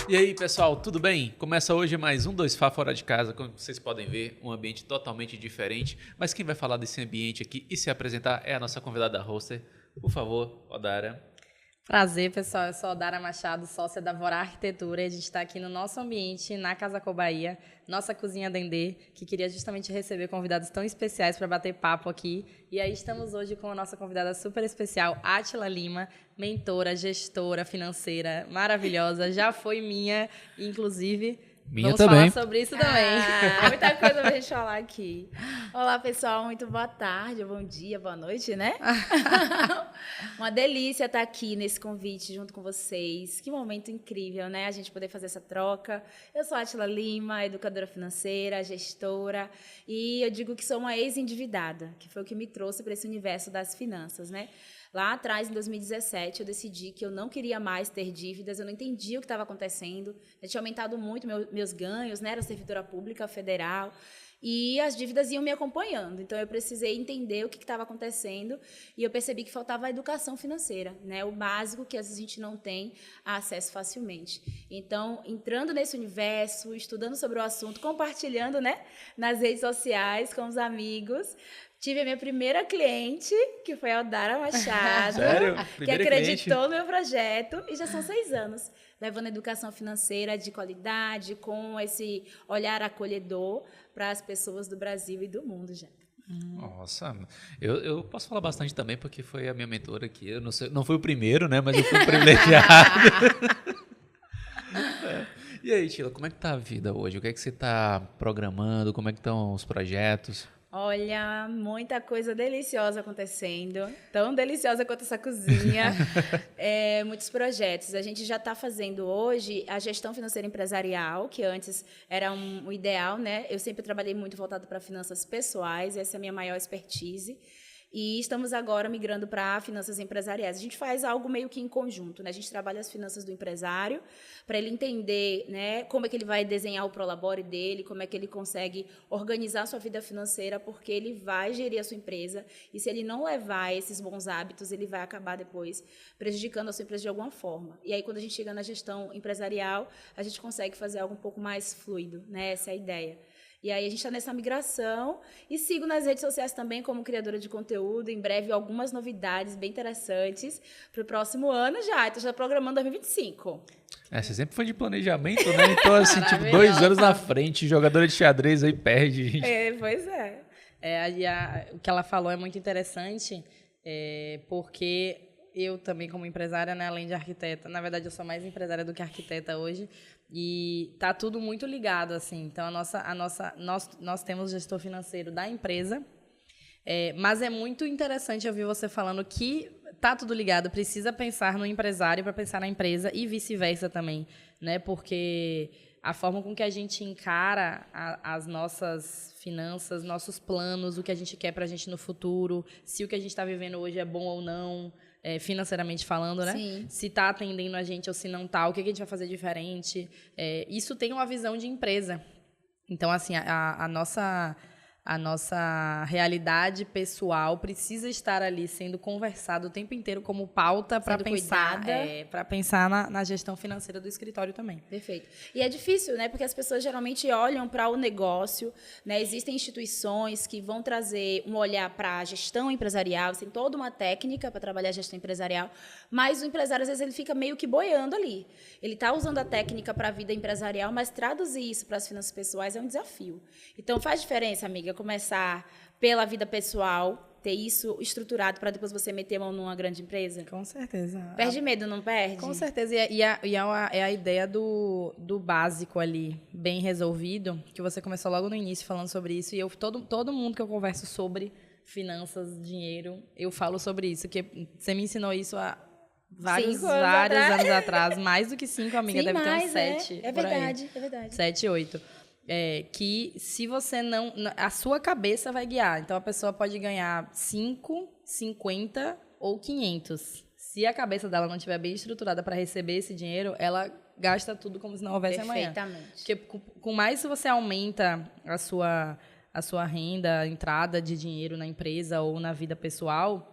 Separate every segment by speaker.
Speaker 1: E aí, pessoal, tudo bem? Começa hoje mais um 2Fá Fora de Casa. Como vocês podem ver, um ambiente totalmente diferente. Mas quem vai falar desse ambiente aqui e se apresentar é a nossa convidada hoster. Por favor, Odara.
Speaker 2: Prazer, pessoal. Eu sou Odara Machado, sócia da Vorá Arquitetura. E a gente está aqui no nosso ambiente, na Casa Cobaia, nossa cozinha Dendê, que queria justamente receber convidados tão especiais para bater papo aqui. E aí estamos hoje com a nossa convidada super especial, Átila Lima, mentora, gestora financeira, maravilhosa. Já foi minha, inclusive.
Speaker 1: Minha
Speaker 2: Vamos
Speaker 1: também.
Speaker 2: falar sobre isso também.
Speaker 3: Muita coisa pra gente falar aqui. Olá, pessoal. Muito boa tarde, bom dia, boa noite, né? Uma delícia estar aqui nesse convite junto com vocês. Que momento incrível, né? A gente poder fazer essa troca. Eu sou a Átila Lima, educadora financeira, gestora. E eu digo que sou uma ex-endividada, que foi o que me trouxe para esse universo das finanças, né? Lá atrás, em 2017, eu decidi que eu não queria mais ter dívidas, eu não entendia o que estava acontecendo. Eu tinha aumentado muito meus ganhos, né? Era servidora pública federal, e as dívidas iam me acompanhando. Então, eu precisei entender o que estava acontecendo, e eu percebi que faltava a educação financeira, né? O básico que às vezes a gente não tem acesso facilmente. Então, entrando nesse universo, estudando sobre o assunto, compartilhando, né? Nas redes sociais, com os amigos. Tive a minha primeira cliente, que foi a Odara Machado.
Speaker 1: Sério?
Speaker 3: Que acreditou no meu projeto. E já são 6 anos, levando educação financeira de qualidade, com esse olhar acolhedor para as pessoas do Brasil e do mundo já.
Speaker 1: Nossa, eu posso falar bastante também, porque foi a minha mentora aqui. Eu não sei, não fui o primeiro, né? Mas eu fui o privilegiado. E aí, Tila, como é que tá a vida hoje? O que é que você tá programando? Como é que estão os projetos?
Speaker 3: Olha, muita coisa deliciosa acontecendo, tão deliciosa quanto essa cozinha. Muitos projetos. A gente já está fazendo hoje a gestão financeira empresarial, que antes era o ideal, né? Eu sempre trabalhei muito voltado para finanças pessoais, essa é a minha maior expertise. E estamos agora migrando para finanças empresariais. A gente faz algo meio que em conjunto, né? A gente trabalha as finanças do empresário para ele entender, né, como é que ele vai desenhar o prolabore dele, como é que ele consegue organizar a sua vida financeira, porque ele vai gerir a sua empresa e se ele não levar esses bons hábitos, ele vai acabar depois prejudicando a sua empresa de alguma forma. E aí, quando a gente chega na gestão empresarial, a gente consegue fazer algo um pouco mais fluido, né? Essa é a ideia. E aí a gente está nessa migração e sigo nas redes sociais também como criadora de conteúdo. Em breve, algumas novidades bem interessantes para o próximo ano já. Estou já programando 2025.
Speaker 1: Você sempre foi de planejamento, né? Então, assim, tipo, 2 anos na frente, jogadora de xadrez aí perde, gente.
Speaker 3: Pois é.
Speaker 2: O que ela falou é muito interessante, porque eu também, como empresária, né, além de arquiteta, na verdade eu sou mais empresária do que arquiteta hoje, e tá tudo muito ligado, assim. Então, nós temos gestor financeiro da empresa, mas é muito interessante ouvir você falando que tá tudo ligado, precisa pensar no empresário para pensar na empresa e vice-versa também, né? Porque a forma com que a gente encara as nossas finanças, nossos planos, o que a gente quer para a gente no futuro, se o que a gente está vivendo hoje é bom ou não, financeiramente falando, né?
Speaker 3: Sim.
Speaker 2: Se está atendendo a gente ou se não está, o que a gente vai fazer diferente. Isso tem uma visão de empresa. Então, assim, a nossa realidade pessoal precisa estar ali sendo conversado o tempo inteiro como pauta para pensar na gestão financeira do escritório também.
Speaker 3: Perfeito. E é difícil, né? Porque as pessoas geralmente olham para o negócio, né? Existem instituições que vão trazer um olhar para a gestão empresarial, tem toda uma técnica para trabalhar a gestão empresarial, mas o empresário, às vezes, ele fica meio que boiando ali. Ele está usando a técnica para a vida empresarial, mas traduzir isso para as finanças pessoais é um desafio. Então, faz diferença, amiga, começar pela vida pessoal, ter isso estruturado para depois você meter a mão numa grande empresa?
Speaker 2: Com certeza.
Speaker 3: Perde medo, não perde?
Speaker 2: Com certeza. É a ideia do básico ali, bem resolvido, que você começou logo no início falando sobre isso. E todo mundo que eu converso sobre finanças, dinheiro, eu falo sobre isso. Que você me ensinou isso há vários anos atrás. Mais do que 5, amiga.
Speaker 3: Sim,
Speaker 2: deve ter uns
Speaker 3: mais,
Speaker 2: 7.
Speaker 3: É verdade, é verdade.
Speaker 2: 7, 8. Que se você não... A sua cabeça vai guiar. Então, a pessoa pode ganhar 5, 50 ou 500. Se a cabeça dela não estiver bem estruturada para receber esse dinheiro, ela gasta tudo como se não houvesse amanhã.
Speaker 3: Perfeitamente.
Speaker 2: Porque com mais se você aumenta a sua renda, a entrada de dinheiro na empresa ou na vida pessoal,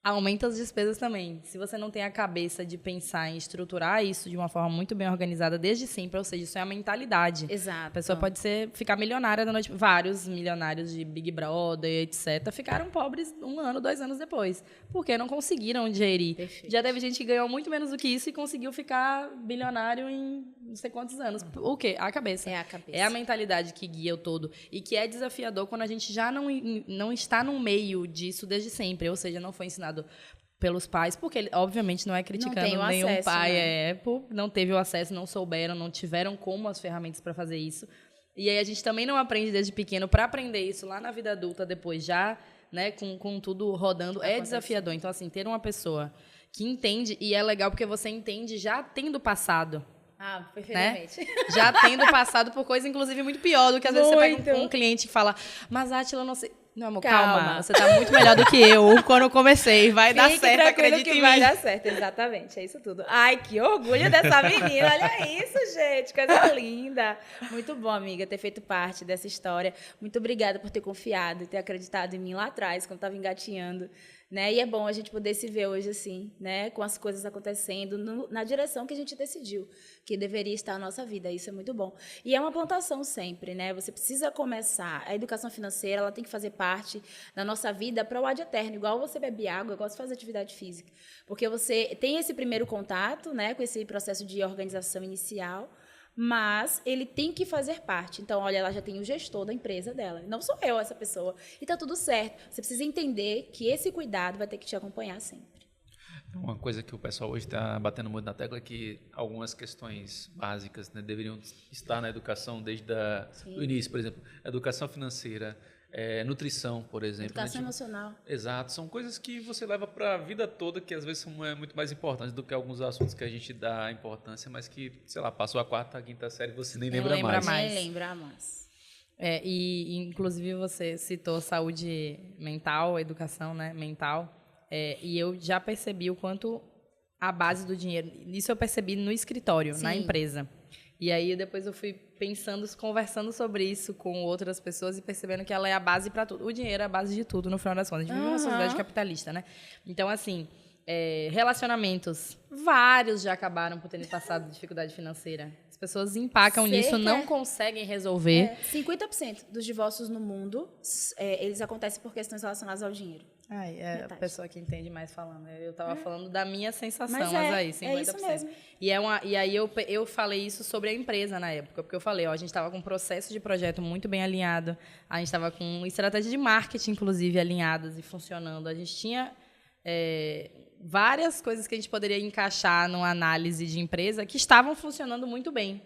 Speaker 2: aumenta as despesas também. Se você não tem a cabeça de pensar em estruturar isso de uma forma muito bem organizada desde sempre, ou seja, isso é a mentalidade.
Speaker 3: Exato.
Speaker 2: A pessoa pode ficar milionária da noite. Vários milionários de Big Brother, etc., ficaram pobres 1 ano, 2 anos depois, porque não conseguiram gerir.
Speaker 3: Perfeito.
Speaker 2: Já teve gente que ganhou muito menos do que isso e conseguiu ficar bilionário em não sei quantos anos. O quê? A cabeça.
Speaker 3: É a cabeça.
Speaker 2: É a mentalidade que guia o todo. E que é desafiador quando a gente já não está no meio disso desde sempre. Ou seja, não foi ensinado pelos pais, porque, obviamente, não é criticando nenhum
Speaker 3: acesso,
Speaker 2: pai,
Speaker 3: né?
Speaker 2: não teve o acesso, não souberam, não tiveram como as ferramentas para fazer isso. E aí a gente também não aprende desde pequeno para aprender isso lá na vida adulta depois, já, né, com tudo rodando, é desafiador. Então, assim, ter uma pessoa que entende, e é legal porque você entende já tendo passado.
Speaker 3: Ah, perfeitamente.
Speaker 2: Né? Já tendo passado por coisa, inclusive, muito pior do que às vezes você pega um cliente que fala, mas Átila, eu não sei. Não, amor, calma. Você tá muito melhor do que eu quando eu comecei. Vai dar certo, acredita em mim.
Speaker 3: Vai dar certo, exatamente. É isso tudo. Ai, que orgulho dessa menina. Olha isso, gente. Coisa linda. Muito bom, amiga, ter feito parte dessa história. Muito obrigada por ter confiado e ter acreditado em mim lá atrás, quando eu estava engatinhando. Né? E é bom a gente poder se ver hoje assim, né? Com as coisas acontecendo na direção que a gente decidiu que deveria estar a nossa vida. Isso é muito bom. E é uma plantação sempre, né? Você precisa começar. A educação financeira, ela tem que fazer parte da nossa vida para o ad eterno. Igual você bebe água, igual você faz atividade física. Porque você tem esse primeiro contato, né? Com esse processo de organização inicial, mas ele tem que fazer parte. Então, olha, ela já tem o gestor da empresa dela. Não sou eu essa pessoa. E tá tudo certo. Você precisa entender que esse cuidado vai ter que te acompanhar sempre.
Speaker 1: Uma coisa que o pessoal hoje está batendo muito na tecla é que algumas questões básicas, né, deveriam estar na educação desde o início. Por exemplo, educação financeira, nutrição, por exemplo.
Speaker 3: Educação
Speaker 1: né?
Speaker 3: emocional.
Speaker 1: Exato. São coisas que você leva para a vida toda, que às vezes são muito mais importantes do que alguns assuntos que a gente dá importância, mas que, sei lá, passou a 4ª, a 5ª série e você nem lembra mais.
Speaker 3: Nem lembra mais.
Speaker 2: E inclusive você citou saúde mental, educação, né, mental, e eu já percebi o quanto a base do dinheiro, isso eu percebi no escritório, na empresa. E aí depois eu fui conversando sobre isso com outras pessoas e percebendo que ela é a base para tudo. O dinheiro é a base de tudo, no final das contas. A gente vive numa sociedade capitalista, né? Então, assim, relacionamentos, vários já acabaram por terem passado dificuldade financeira. As pessoas empacam nisso, não conseguem resolver.
Speaker 3: 50% dos divórcios no mundo, eles acontecem por questões relacionadas ao dinheiro.
Speaker 2: A pessoa que entende mais falando. Eu estava falando da minha sensação,
Speaker 3: mas
Speaker 2: aí, 50%.
Speaker 3: É isso mesmo.
Speaker 2: E aí eu falei isso sobre a empresa na época, porque eu falei, a gente estava com um processo de projeto muito bem alinhado, a gente estava com uma estratégia de marketing, inclusive, alinhadas e funcionando. A gente tinha várias coisas que a gente poderia encaixar numa análise de empresa que estavam funcionando muito bem.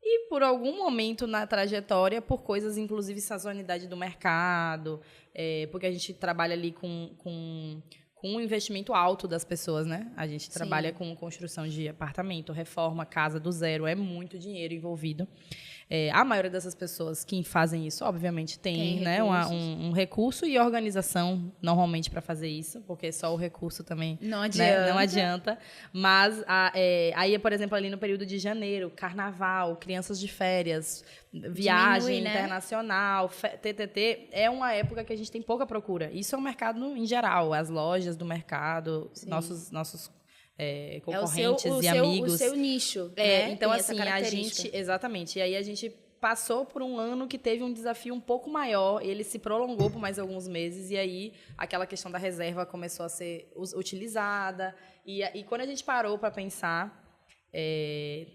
Speaker 2: E, por algum momento na trajetória, por coisas, inclusive, sazonalidade do mercado, porque a gente trabalha ali com um investimento alto das pessoas, né? A gente trabalha com construção de apartamento, reforma, casa do zero, é muito dinheiro envolvido. A maioria dessas pessoas que fazem isso, obviamente, tem né, um recurso e organização, normalmente, para fazer isso, porque só o recurso também
Speaker 3: não adianta.
Speaker 2: Né, não adianta. Mas, aí, por exemplo, ali no período de janeiro, carnaval, crianças de férias, viagem internacional, TTT, é uma época que a gente tem pouca procura. Isso é um mercado em geral, as lojas do mercado, nossos concorrentes e amigos.
Speaker 3: O seu nicho.
Speaker 2: Então, assim, a gente... Exatamente. E aí a gente passou por um ano que teve um desafio um pouco maior, ele se prolongou por mais alguns meses, e aí aquela questão da reserva começou a ser utilizada. E quando a gente parou para pensar,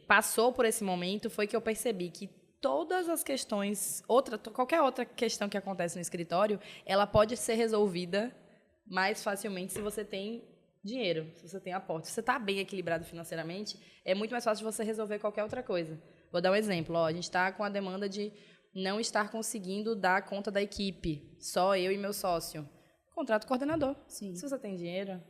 Speaker 2: passou por esse momento, foi que eu percebi que todas as questões, qualquer outra questão que acontece no escritório, ela pode ser resolvida mais facilmente se você tem dinheiro, se você tem aporte. Se você está bem equilibrado financeiramente, é muito mais fácil de você resolver qualquer outra coisa. Vou dar um exemplo. A gente está com a demanda de não estar conseguindo dar conta da equipe, só eu e meu sócio. Contrato coordenador.
Speaker 3: Sim.
Speaker 2: Se você tem dinheiro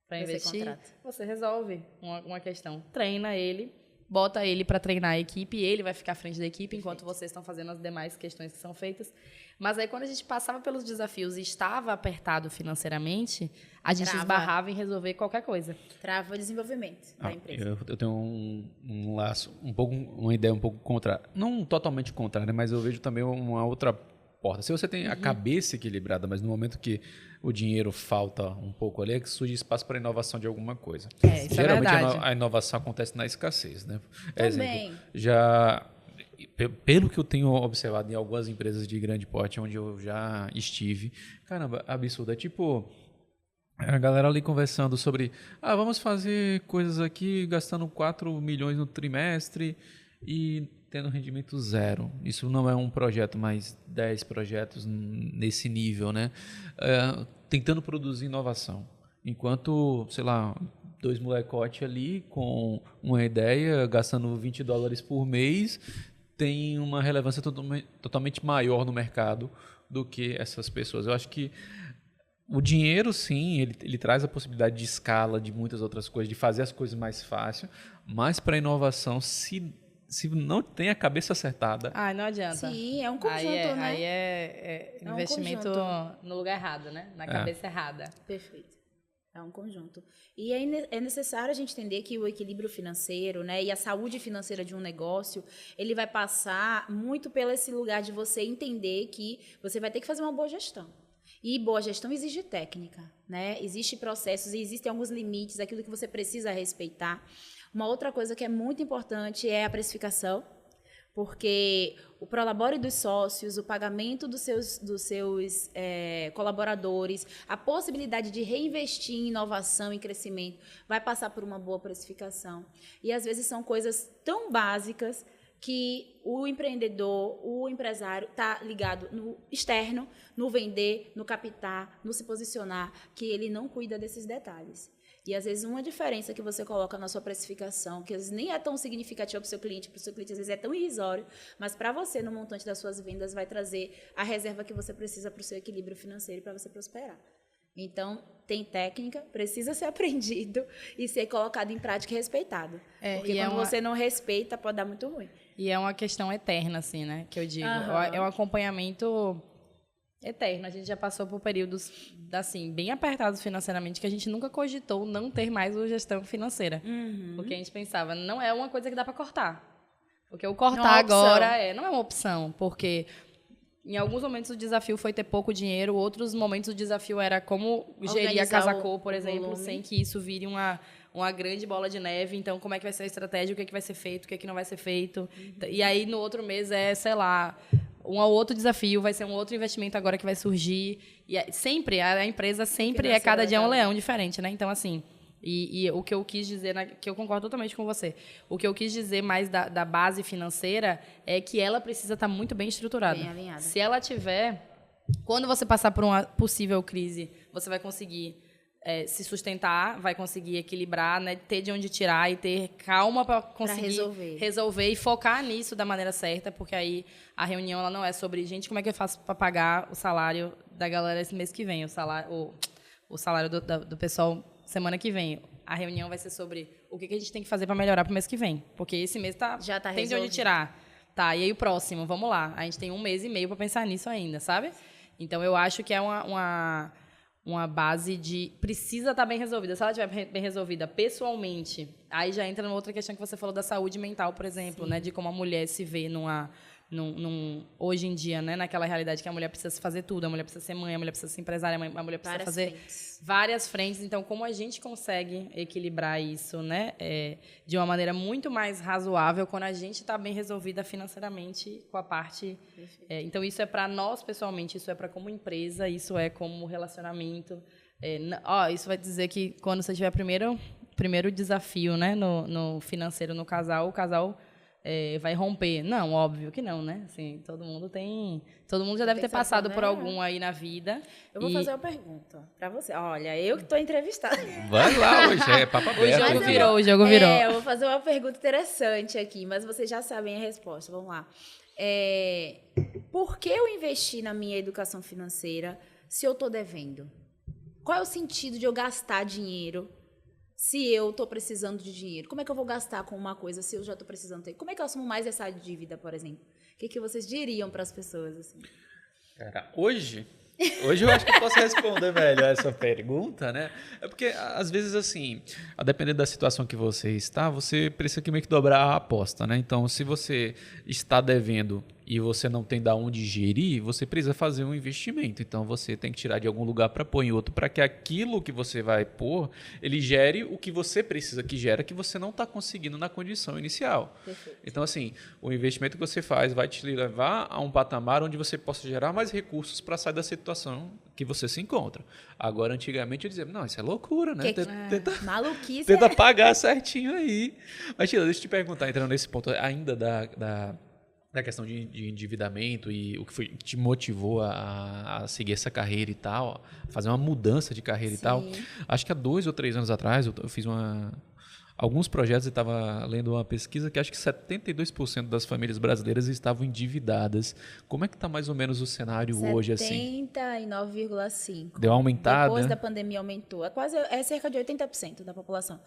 Speaker 2: para investir, você resolve uma questão. Treina ele, bota ele para treinar a equipe, ele vai ficar à frente da equipe enquanto vocês estão fazendo as demais questões que são feitas. Mas aí, quando a gente passava pelos desafios e estava apertado financeiramente, a gente esbarrava em resolver qualquer coisa.
Speaker 3: Trava o desenvolvimento da empresa.
Speaker 1: Eu tenho um laço, uma ideia um pouco contrária. Não totalmente contrária, mas eu vejo também uma outra porta. Se você tem a cabeça equilibrada, mas no momento que o dinheiro falta um pouco ali, é que surge espaço para inovação de alguma coisa.
Speaker 2: Isso
Speaker 1: Geralmente
Speaker 2: é verdade.
Speaker 1: a inovação acontece na escassez, né?
Speaker 3: Também.
Speaker 1: Pelo que eu tenho observado em algumas empresas de grande porte, onde eu já estive, caramba, absurdo. É tipo a galera ali conversando sobre, vamos fazer coisas aqui gastando 4 milhões no trimestre e tendo rendimento zero. Isso não é um projeto, mas 10 projetos nesse nível, né? Tentando produzir inovação. Enquanto, sei lá, 2 molecotes ali com uma ideia, gastando $20 por mês, tem uma relevância totalmente maior no mercado do que essas pessoas. Eu acho que o dinheiro, sim, ele traz a possibilidade de escala, de muitas outras coisas, de fazer as coisas mais fácil, mas para a inovação, se não tem a cabeça acertada...
Speaker 2: Não adianta.
Speaker 3: Sim, é um conjunto, né?
Speaker 2: Aí é investimento no lugar errado, né? Na cabeça errada.
Speaker 3: Perfeito. É um conjunto. E é necessário a gente entender que o equilíbrio financeiro, né, e a saúde financeira de um negócio, ele vai passar muito pelo esse lugar de você entender que você vai ter que fazer uma boa gestão. E boa gestão exige técnica, né? Existem processos e existem alguns limites, aquilo que você precisa respeitar. Uma outra coisa que é muito importante é a precificação, porque o prolabore dos sócios, o pagamento dos seus colaboradores, a possibilidade de reinvestir em inovação e crescimento vai passar por uma boa precificação. E, às vezes, são coisas tão básicas que o empreendedor, o empresário está ligado no externo, no vender, no captar, no se posicionar, que ele não cuida desses detalhes. E, às vezes, uma diferença que você coloca na sua precificação, que às vezes nem é tão significativa para o seu cliente, às vezes é tão irrisório, mas para você, no montante das suas vendas, vai trazer a reserva que você precisa para o seu equilíbrio financeiro e para você prosperar. Então, tem técnica, precisa ser aprendido e ser colocado em prática e respeitado. Porque quando você não respeita, pode dar muito ruim.
Speaker 2: E é uma questão eterna, assim, né? Que eu digo. É um acompanhamento eterno. A gente já passou por períodos, assim, bem apertados financeiramente, que a gente nunca cogitou não ter mais o gestão financeira. Porque a gente pensava, não é uma coisa que dá para cortar. Porque o cortar agora não é uma opção. Porque em alguns momentos o desafio foi ter pouco dinheiro, outros momentos o desafio era como gerir a Casa Cor, por exemplo, sem que isso vire uma grande bola de neve. Então, como é que vai ser a estratégia, o que é que vai ser feito, o que é que não vai ser feito. E aí, no outro mês, sei lá, um outro desafio, vai ser um outro investimento agora que vai surgir. E sempre, a empresa sempre é cada dia um leão diferente, né? Então, assim... E o que eu quis dizer, que eu concordo totalmente com você, o que eu quis dizer mais da base financeira é que ela precisa estar muito bem estruturada.
Speaker 3: Bem alinhada.
Speaker 2: Se ela tiver, quando você passar por uma possível crise, você vai conseguir se sustentar, vai conseguir equilibrar, né, ter de onde tirar e ter calma para conseguir resolver e focar nisso da maneira certa, porque aí a reunião ela não é sobre, gente, como é que eu faço para pagar o salário da galera esse mês que vem, o salário do pessoal semana que vem. A reunião vai ser sobre o que a gente tem que fazer para melhorar para o mês que vem. Porque esse mês
Speaker 3: já tá
Speaker 2: tem de onde tirar. Tá, e aí o próximo, vamos lá. A gente tem 1 mês e meio para pensar nisso ainda, sabe? Então, eu acho que é uma base de... Precisa estar bem resolvida. Se ela estiver bem resolvida pessoalmente, aí já entra numa outra questão que você falou da saúde mental, por exemplo, né? De como a mulher se vê hoje em dia, né, naquela realidade que a mulher precisa fazer tudo, a mulher precisa ser mãe, a mulher precisa ser empresária, a mulher precisa fazer várias frentes. Então, como a gente consegue equilibrar isso, né, de uma maneira muito mais razoável quando a gente está bem resolvida financeiramente com a parte... então, isso é para nós, pessoalmente, isso é para como empresa, isso é como relacionamento. Isso vai dizer que quando você tiver primeiro desafio, né, no financeiro no casal, o casal... vai romper. Não, óbvio que não, né? Assim, todo mundo já deve ter passado por algum aí na vida.
Speaker 3: Eu vou fazer uma pergunta pra você. Olha, eu que tô entrevistada.
Speaker 1: Vai lá, hoje é papo aberto.
Speaker 2: O jogo virou.
Speaker 3: Eu vou fazer uma pergunta interessante aqui, mas vocês já sabem a resposta. Vamos lá. Por que eu investi na minha educação financeira se eu tô devendo? Qual é o sentido de eu gastar dinheiro se eu estou precisando de dinheiro? Como é que eu vou gastar com uma coisa se eu já estou precisando ter? Como é que eu assumo mais essa dívida, por exemplo? O que vocês diriam para as pessoas? Assim?
Speaker 1: Cara, hoje eu acho que eu posso responder melhor essa pergunta, né? É porque, às vezes, assim, a depender da situação que você está, você precisa meio que dobrar a aposta, né? Então, se você está devendo e você não tem da onde gerir, você precisa fazer um investimento. Então você tem que tirar de algum lugar para pôr em outro, para que aquilo que você vai pôr, ele gere o que você precisa que gera, que você não está conseguindo na condição inicial.
Speaker 3: Perfeito.
Speaker 1: Então, assim, o investimento que você faz vai te levar a um patamar onde você possa gerar mais recursos para sair da situação que você se encontra. Agora, antigamente, eu dizia, não, isso é loucura, né?
Speaker 3: Maluquice.
Speaker 1: Tenta pagar certinho aí. Mas, Sheila, deixa eu te perguntar, entrando nesse ponto ainda da questão de endividamento e o que foi que te motivou a seguir essa carreira e tal, fazer uma mudança de carreira e tal. Acho que há 2 ou 3 anos atrás eu fiz alguns projetos e estava lendo uma pesquisa que acho que 72% das famílias brasileiras estavam endividadas. Como é que está mais ou menos o cenário hoje assim?
Speaker 3: 79,5%.
Speaker 1: Deu uma aumentada?
Speaker 3: Depois da pandemia aumentou. É cerca de 80% da população.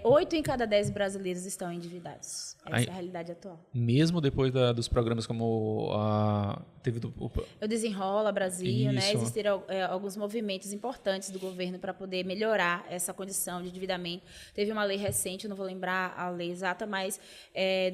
Speaker 3: 8 em cada 10 brasileiros estão endividados. Essa é a realidade atual.
Speaker 1: Mesmo depois dos programas como teve
Speaker 3: o Desenrola Brasil, né? Existiram alguns movimentos importantes do governo para poder melhorar essa condição de endividamento. Teve uma lei recente, eu não vou lembrar a lei exata, mas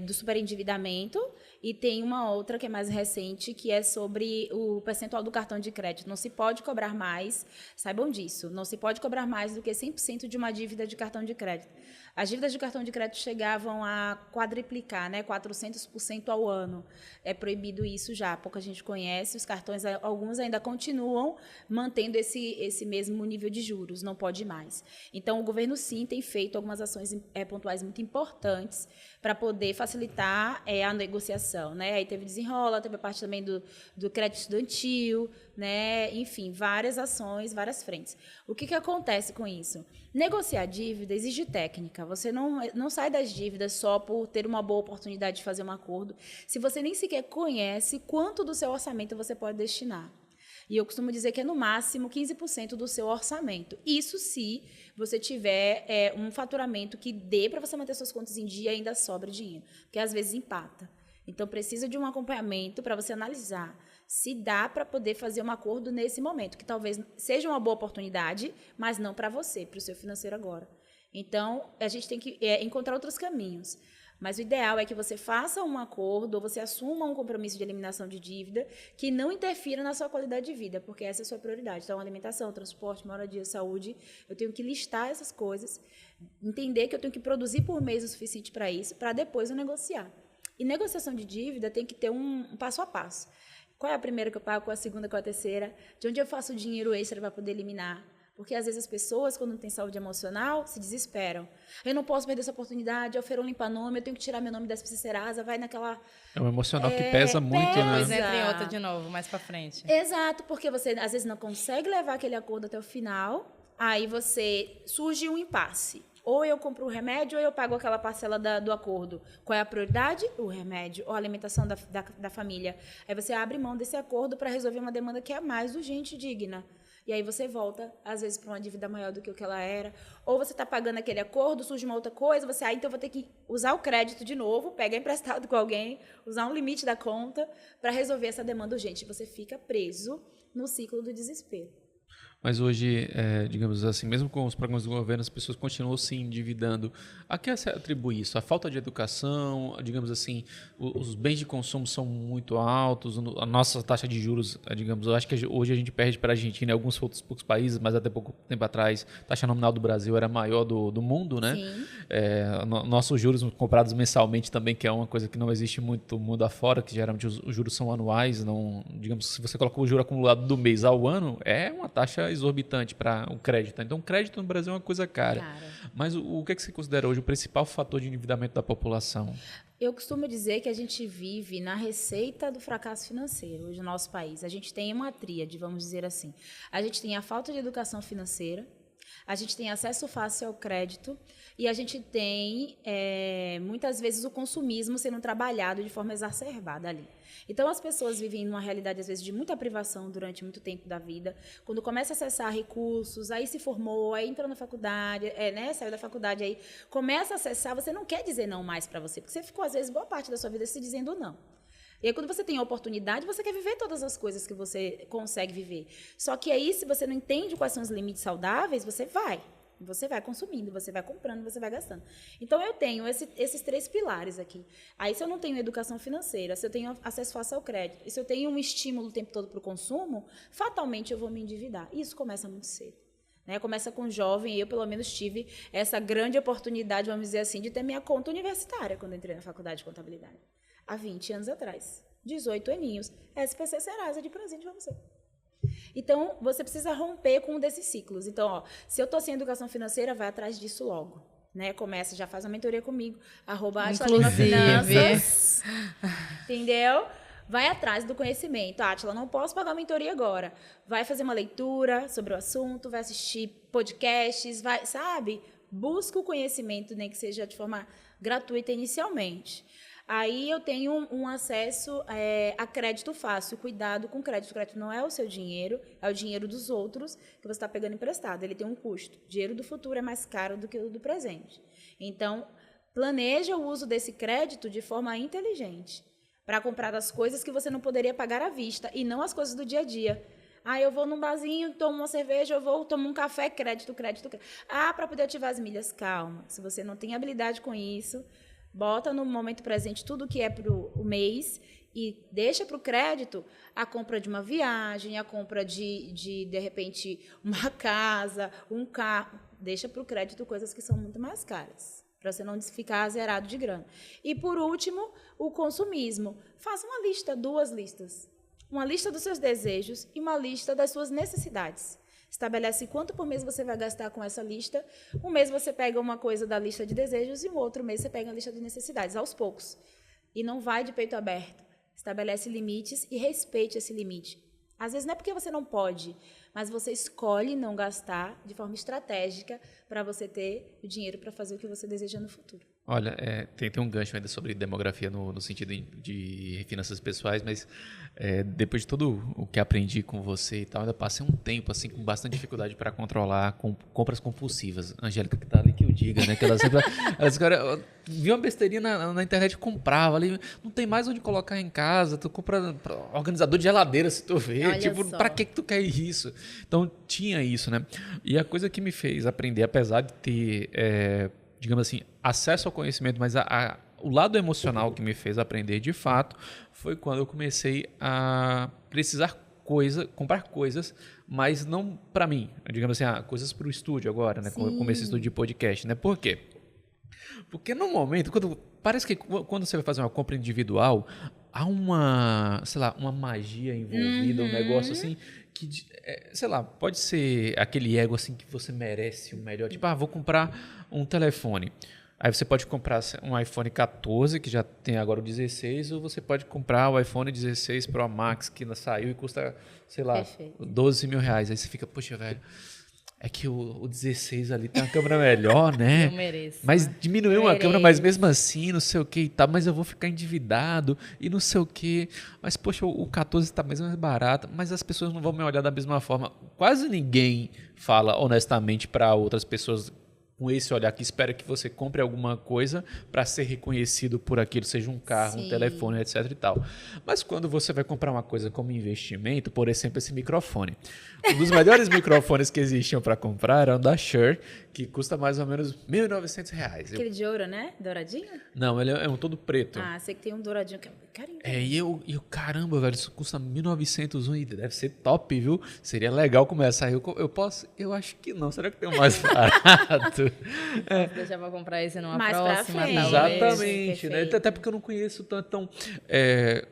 Speaker 3: do superendividamento, e tem uma outra que é mais recente, que é sobre o percentual do cartão de crédito. Não se pode cobrar mais, saibam disso, não se pode cobrar mais do que 100% de uma dívida de cartão de crédito. As dívidas de cartão de crédito chegavam a quadriplicar, né, 400% ao ano. É proibido isso já, pouca gente conhece. Os cartões, alguns ainda continuam mantendo esse mesmo nível de juros, não pode mais. Então, o governo, sim, tem feito algumas ações pontuais muito importantes para poder facilitar a negociação, né? Aí teve Desenrola, teve a parte também do crédito estudantil, né? Enfim, várias ações, várias frentes. O que acontece com isso? Negociar dívida exige técnica. Você não sai das dívidas só por ter uma boa oportunidade de fazer um acordo, se você nem sequer conhece quanto do seu orçamento você pode destinar. E eu costumo dizer que é no máximo 15% do seu orçamento. Isso se você tiver um faturamento que dê para você manter suas contas em dia e ainda sobra dinheiro, porque às vezes empata. Então, precisa de um acompanhamento para você analisar se dá para poder fazer um acordo nesse momento, que talvez seja uma boa oportunidade, mas não para você, para o seu financeiro agora. Então, a gente tem que encontrar outros caminhos. Mas o ideal é que você faça um acordo ou você assuma um compromisso de eliminação de dívida que não interfira na sua qualidade de vida, porque essa é a sua prioridade. Então, alimentação, transporte, moradia, saúde, eu tenho que listar essas coisas, entender que eu tenho que produzir por mês o suficiente para isso, para depois eu negociar. E negociação de dívida tem que ter um passo a passo. Qual é a primeira que eu pago, qual é a segunda, qual é a terceira? De onde eu faço o dinheiro extra para poder eliminar? Porque, às vezes, as pessoas, quando não têm saúde emocional, se desesperam. Eu não posso perder essa oportunidade, eu ofero um limpa-nome, eu tenho que tirar meu nome da SPC Serasa, vai naquela...
Speaker 1: É um emocional que pesa muito, né?
Speaker 2: Depois entra em outra de novo, mais para frente.
Speaker 3: Exato, porque você, às vezes, não consegue levar aquele acordo até o final, aí surge um impasse. Ou eu compro o remédio ou eu pago aquela parcela do acordo. Qual é a prioridade? O remédio ou a alimentação da família. Aí você abre mão desse acordo para resolver uma demanda que é mais urgente e digna. E aí você volta, às vezes, para uma dívida maior do que o que ela era. Ou você está pagando aquele acordo, surge uma outra coisa, então eu vou ter que usar o crédito de novo, pegar emprestado com alguém, usar um limite da conta para resolver essa demanda urgente. Você fica preso no ciclo do desespero.
Speaker 1: Mas hoje, digamos assim, mesmo com os programas do governo, as pessoas continuam se endividando. A que se atribui isso? A falta de educação, digamos assim, os bens de consumo são muito altos, a nossa taxa de juros, digamos, eu acho que hoje a gente perde para a Argentina e alguns outros poucos países, mas até pouco tempo atrás, a taxa nominal do Brasil era a maior do mundo, né?
Speaker 3: Sim.
Speaker 1: Nossos juros comprados mensalmente também, que é uma coisa que não existe muito mundo afora, que geralmente os juros são anuais, não, digamos, se você coloca o juro acumulado do mês ao ano, é uma taxa exorbitante para o crédito. Então, o crédito no Brasil é uma coisa cara. Mas o que você considera hoje o principal fator de endividamento da população?
Speaker 3: Eu costumo dizer que a gente vive na receita do fracasso financeiro hoje no nosso país. A gente tem uma tríade, vamos dizer assim. A gente tem a falta de educação financeira, a gente tem acesso fácil ao crédito e a gente tem, muitas vezes, o consumismo sendo trabalhado de forma exacerbada ali. Então, as pessoas vivem numa realidade, às vezes, de muita privação durante muito tempo da vida. Quando começa a acessar recursos, aí se formou, aí entrou na faculdade, saiu da faculdade, aí começa a acessar, você não quer dizer não mais para você, porque você ficou, às vezes, boa parte da sua vida se dizendo não. E aí, quando você tem a oportunidade, você quer viver todas as coisas que você consegue viver. Só que aí, se você não entende quais são os limites saudáveis, você vai. Você vai consumindo, você vai comprando, você vai gastando. Então, eu tenho esses 3 pilares aqui. Aí, se eu não tenho educação financeira, se eu tenho acesso fácil ao crédito, e se eu tenho um estímulo o tempo todo para o consumo, fatalmente eu vou me endividar. E isso começa muito cedo. Né? Começa com jovem, eu, pelo menos, tive essa grande oportunidade, vamos dizer assim, de ter minha conta universitária quando entrei na faculdade de contabilidade. Há 20 anos atrás. 18 aninhos. SPC Serasa de presente para você. Então, você precisa romper com um desses ciclos. Então, ó, se eu estou sem educação financeira, vai atrás disso logo. Né? Começa, já faz uma mentoria comigo, @AtlaLimaFinanças. Entendeu? Vai atrás do conhecimento. Átila, não posso pagar a mentoria agora. Vai fazer uma leitura sobre o assunto, vai assistir podcasts, vai, sabe? Busca o conhecimento, nem que seja de forma gratuita inicialmente. Aí eu tenho um acesso a crédito fácil. Cuidado com crédito. O crédito não é o seu dinheiro, é o dinheiro dos outros que você está pegando emprestado. Ele tem um custo. O dinheiro do futuro é mais caro do que o do presente. Então, planeja o uso desse crédito de forma inteligente para comprar as coisas que você não poderia pagar à vista e não as coisas do dia a dia. Eu vou num barzinho, tomo uma cerveja, eu vou tomar um café, crédito. Para poder ativar as milhas. Calma. Se você não tem habilidade com isso, bota no momento presente tudo que é para o mês e deixa para o crédito a compra de uma viagem, a compra de repente, uma casa, um carro. Deixa para o crédito coisas que são muito mais caras, para você não ficar zerado de grana. E, por último, o consumismo. Faça uma lista, 2 listas. Uma lista dos seus desejos e uma lista das suas necessidades. Estabelece quanto por mês você vai gastar com essa lista. Um mês você pega uma coisa da lista de desejos e um outro mês você pega a lista de necessidades, aos poucos. E não vai de peito aberto. Estabelece limites e respeite esse limite. Às vezes não é porque você não pode, mas você escolhe não gastar de forma estratégica para você ter o dinheiro para fazer o que você deseja no futuro.
Speaker 1: Olha, tem um gancho ainda sobre demografia no sentido de finanças pessoais, mas depois de tudo o que aprendi com você e tal, ainda passei um tempo assim com bastante dificuldade para controlar compras compulsivas. A Angélica que tá ali que eu diga, né? Que ela sempre viu uma besteirinha na internet e comprava ali, não tem mais onde colocar em casa, tu compra organizador de geladeira se tu vê,
Speaker 2: Olha
Speaker 1: tipo,
Speaker 2: só.
Speaker 1: para que tu quer isso? Então tinha isso, né? E a coisa que me fez aprender, apesar de ter digamos assim, acesso ao conhecimento, mas o lado emocional que me fez aprender de fato foi quando eu comecei a precisar comprar coisas, mas não para mim, digamos assim, coisas para o estúdio agora, né? Quando eu comecei a estúdio de podcast, né? Por quê? Porque no momento, parece que quando você vai fazer uma compra individual, há uma, sei lá, uma magia envolvida, um negócio assim, que, sei lá, pode ser aquele ego assim que você merece o melhor. Tipo, vou comprar um telefone. Aí você pode comprar um iPhone 14, que já tem agora o 16, ou você pode comprar o iPhone 16 Pro Max, que saiu e custa, sei lá,
Speaker 2: Perfeito.
Speaker 1: 12 mil reais. Aí você fica, poxa, velho, é que o 16 ali tem uma câmera melhor, né?
Speaker 2: Eu mereço.
Speaker 1: Mas
Speaker 2: né?
Speaker 1: diminuiu uma câmera, mas mesmo assim, não sei o que e tal, mas eu vou ficar endividado e não sei o que. Mas, poxa, o 14 está mais barato, mas as pessoas não vão me olhar da mesma forma. Quase ninguém fala honestamente para outras pessoas com esse olhar que espera que você compre alguma coisa para ser reconhecido por aquilo, seja um carro, um telefone, etc e tal. Mas quando você vai comprar uma coisa como investimento, por exemplo, esse microfone. Um dos melhores microfones que existiam para comprar era o da Shure, que custa mais ou menos R$ 1.900.
Speaker 3: Aquele de ouro, né? Douradinho?
Speaker 1: Não, ele é um todo preto.
Speaker 3: Sei que tem um douradinho que é carinho.
Speaker 1: E eu, caramba, velho, isso custa 1.900 e deve ser top, viu? Seria legal começar. Eu acho que não. Será que tem um mais barato?
Speaker 2: Deixa eu comprar esse numa
Speaker 3: Mais pra
Speaker 2: próxima,
Speaker 3: frente.
Speaker 2: talvez.
Speaker 1: Exatamente, né?
Speaker 3: Perfeito.
Speaker 1: Até porque eu não conheço tanto. Então,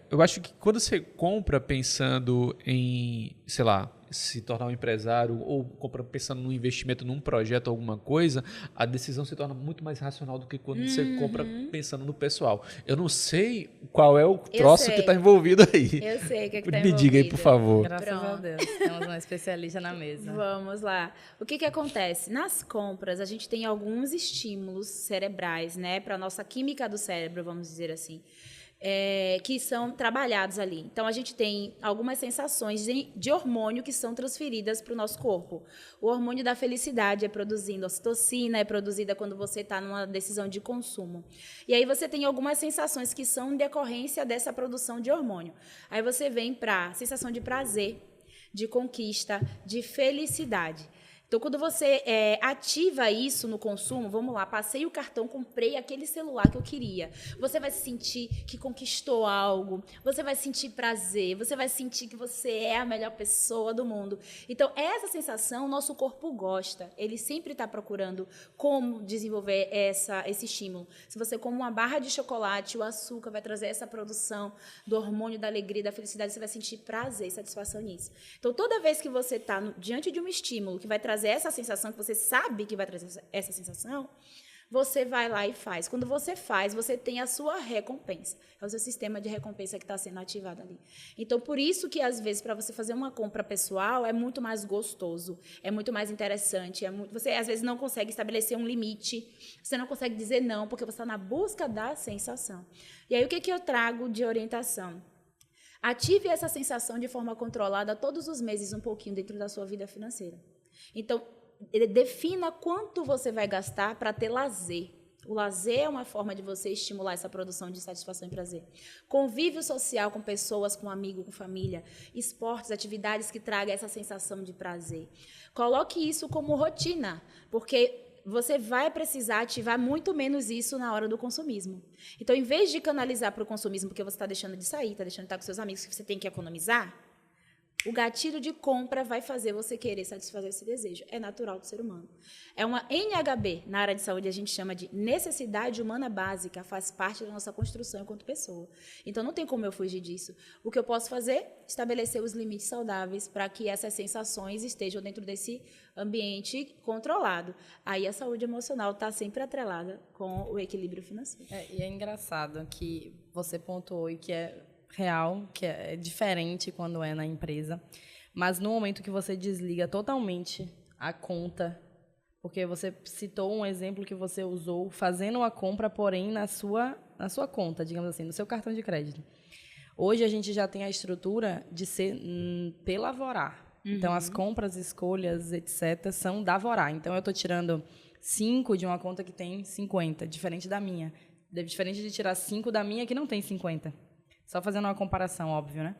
Speaker 1: eu acho que quando você compra pensando em, sei lá, se tornar um empresário ou compra pensando num investimento, num projeto, alguma coisa, a decisão se torna muito mais racional do que quando você compra pensando no pessoal. Eu não sei qual é o troço que
Speaker 3: sei.
Speaker 1: está envolvido aí.
Speaker 3: Eu sei o que tá
Speaker 1: Me diga aí, por
Speaker 3: envolvido.
Speaker 1: favor.
Speaker 2: Graças a
Speaker 3: Pronto.
Speaker 2: Deus. Temos uma especialista na mesa.
Speaker 3: Vamos lá. O que acontece? Nas compras, a gente tem alguns estímulos cerebrais, né? Para a nossa química do cérebro, vamos dizer assim, que são trabalhados ali. Então, a gente tem algumas sensações de hormônio que são transferidas para o nosso corpo. O hormônio da felicidade é produzindo, a ocitocina é produzida quando você está numa decisão de consumo. E aí você tem algumas sensações que são em decorrência dessa produção de hormônio. Aí você vem para a sensação de prazer, de conquista, de felicidade. Então, quando você ativa isso no consumo, vamos lá, passei o cartão, comprei aquele celular que eu queria. Você vai sentir que conquistou algo, você vai sentir prazer, você vai sentir que você é a melhor pessoa do mundo. Então, essa sensação, o nosso corpo gosta. Ele sempre está procurando como desenvolver esse estímulo. Se você come uma barra de chocolate, o açúcar vai trazer essa produção do hormônio da alegria, da felicidade, você vai sentir prazer e satisfação nisso. Então, toda vez que você está diante de um estímulo que vai trazer essa sensação, que você sabe que vai trazer essa sensação, você vai lá e faz. Quando você faz, você tem a sua recompensa. É o seu sistema de recompensa que está sendo ativado ali. Então, por isso que, às vezes, para você fazer uma compra pessoal, é muito mais gostoso, é muito mais interessante. Você, às vezes, não consegue estabelecer um limite, você não consegue dizer não, porque você está na busca da sensação. E aí, o que eu trago de orientação? Ative essa sensação de forma controlada todos os meses, um pouquinho, dentro da sua vida financeira. Então, defina quanto você vai gastar para ter lazer. O lazer é uma forma de você estimular essa produção de satisfação e prazer. Convívio social com pessoas, com amigos, com família, esportes, atividades que tragam essa sensação de prazer. Coloque isso como rotina, porque você vai precisar ativar muito menos isso na hora do consumismo. Então, em vez de canalizar para o consumismo, porque você está deixando de sair, está deixando de estar com seus amigos, que você tem que economizar, o gatilho de compra vai fazer você querer satisfazer esse desejo. É natural do ser humano. É uma NHB. Na área de saúde, a gente chama de necessidade humana básica. Faz parte da nossa construção enquanto pessoa. Então, não tem como eu fugir disso. O que eu posso fazer? Estabelecer os limites saudáveis para que essas sensações estejam dentro desse ambiente controlado. Aí, a saúde emocional está sempre atrelada com o equilíbrio financeiro.
Speaker 2: E é engraçado que você pontuou e que é real, que é diferente quando é na empresa, mas no momento que você desliga totalmente a conta, porque você citou um exemplo que você usou fazendo uma compra, porém na sua conta, digamos assim, no seu cartão de crédito. Hoje a gente já tem a estrutura de ser pela Vorá. Então as compras, escolhas, etc, são da Vorá. Então eu estou tirando 5 de uma conta que tem 50, diferente da minha. Diferente de tirar 5 da minha que não tem 50. Só fazendo uma comparação, óbvio, né?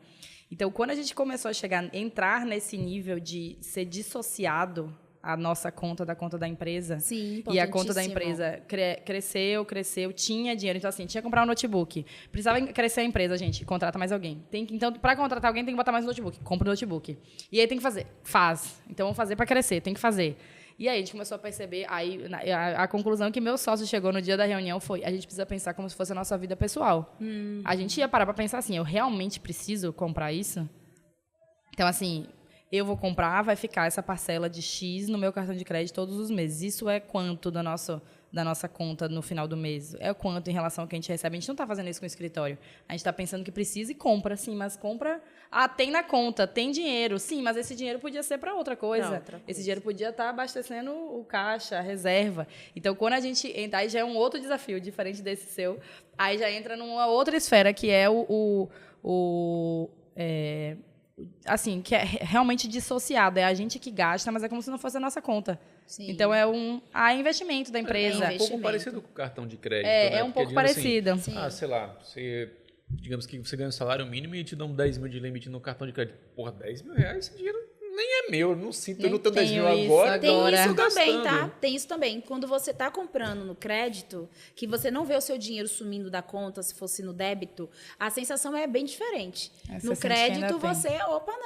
Speaker 2: Então, quando a gente começou a entrar nesse nível de ser dissociado a nossa conta da conta da empresa,
Speaker 3: sim,
Speaker 2: e a conta da empresa cresceu, tinha dinheiro, então assim, tinha que comprar um notebook. Precisava crescer a empresa, gente, contrata mais alguém. Então, para contratar alguém, tem que botar mais um notebook. Compra um notebook. E aí tem que fazer. Faz. Então, vamos fazer para crescer, tem que fazer. E aí a gente começou a perceber, aí a conclusão que meu sócio chegou no dia da reunião foi, a gente precisa pensar como se fosse a nossa vida pessoal. A gente ia parar para pensar assim, eu realmente preciso comprar isso? Então, assim, eu vou comprar, vai ficar essa parcela de X no meu cartão de crédito todos os meses. Isso é quanto da nossa conta no final do mês? É quanto em relação ao que a gente recebe? A gente não está fazendo isso com o escritório. A gente está pensando que precisa e compra, sim, mas compra... tem na conta, tem dinheiro, sim, mas esse dinheiro podia ser para outra coisa. Esse dinheiro podia estar abastecendo o caixa, a reserva. Então, quando a gente entra, aí já é um outro desafio, diferente desse seu, aí já entra numa outra esfera, que é assim, que é realmente dissociado. É a gente que gasta, mas é como se não fosse a nossa conta. Sim. Então, é investimento da empresa.
Speaker 1: É um pouco parecido com o cartão de crédito, né?
Speaker 2: É um pouco parecido.
Speaker 1: Assim, sei lá, digamos que você ganha um salário mínimo e te dão 10 mil de limite no cartão de crédito. Porra, 10 mil reais, esse dinheiro nem é meu, eu não sinto, eu não tenho 10 mil agora.
Speaker 3: Tem isso também, tá? Tem isso também. Quando você está comprando no crédito, que você não vê o seu dinheiro sumindo da conta, se fosse no débito, a sensação é bem diferente. No crédito, você,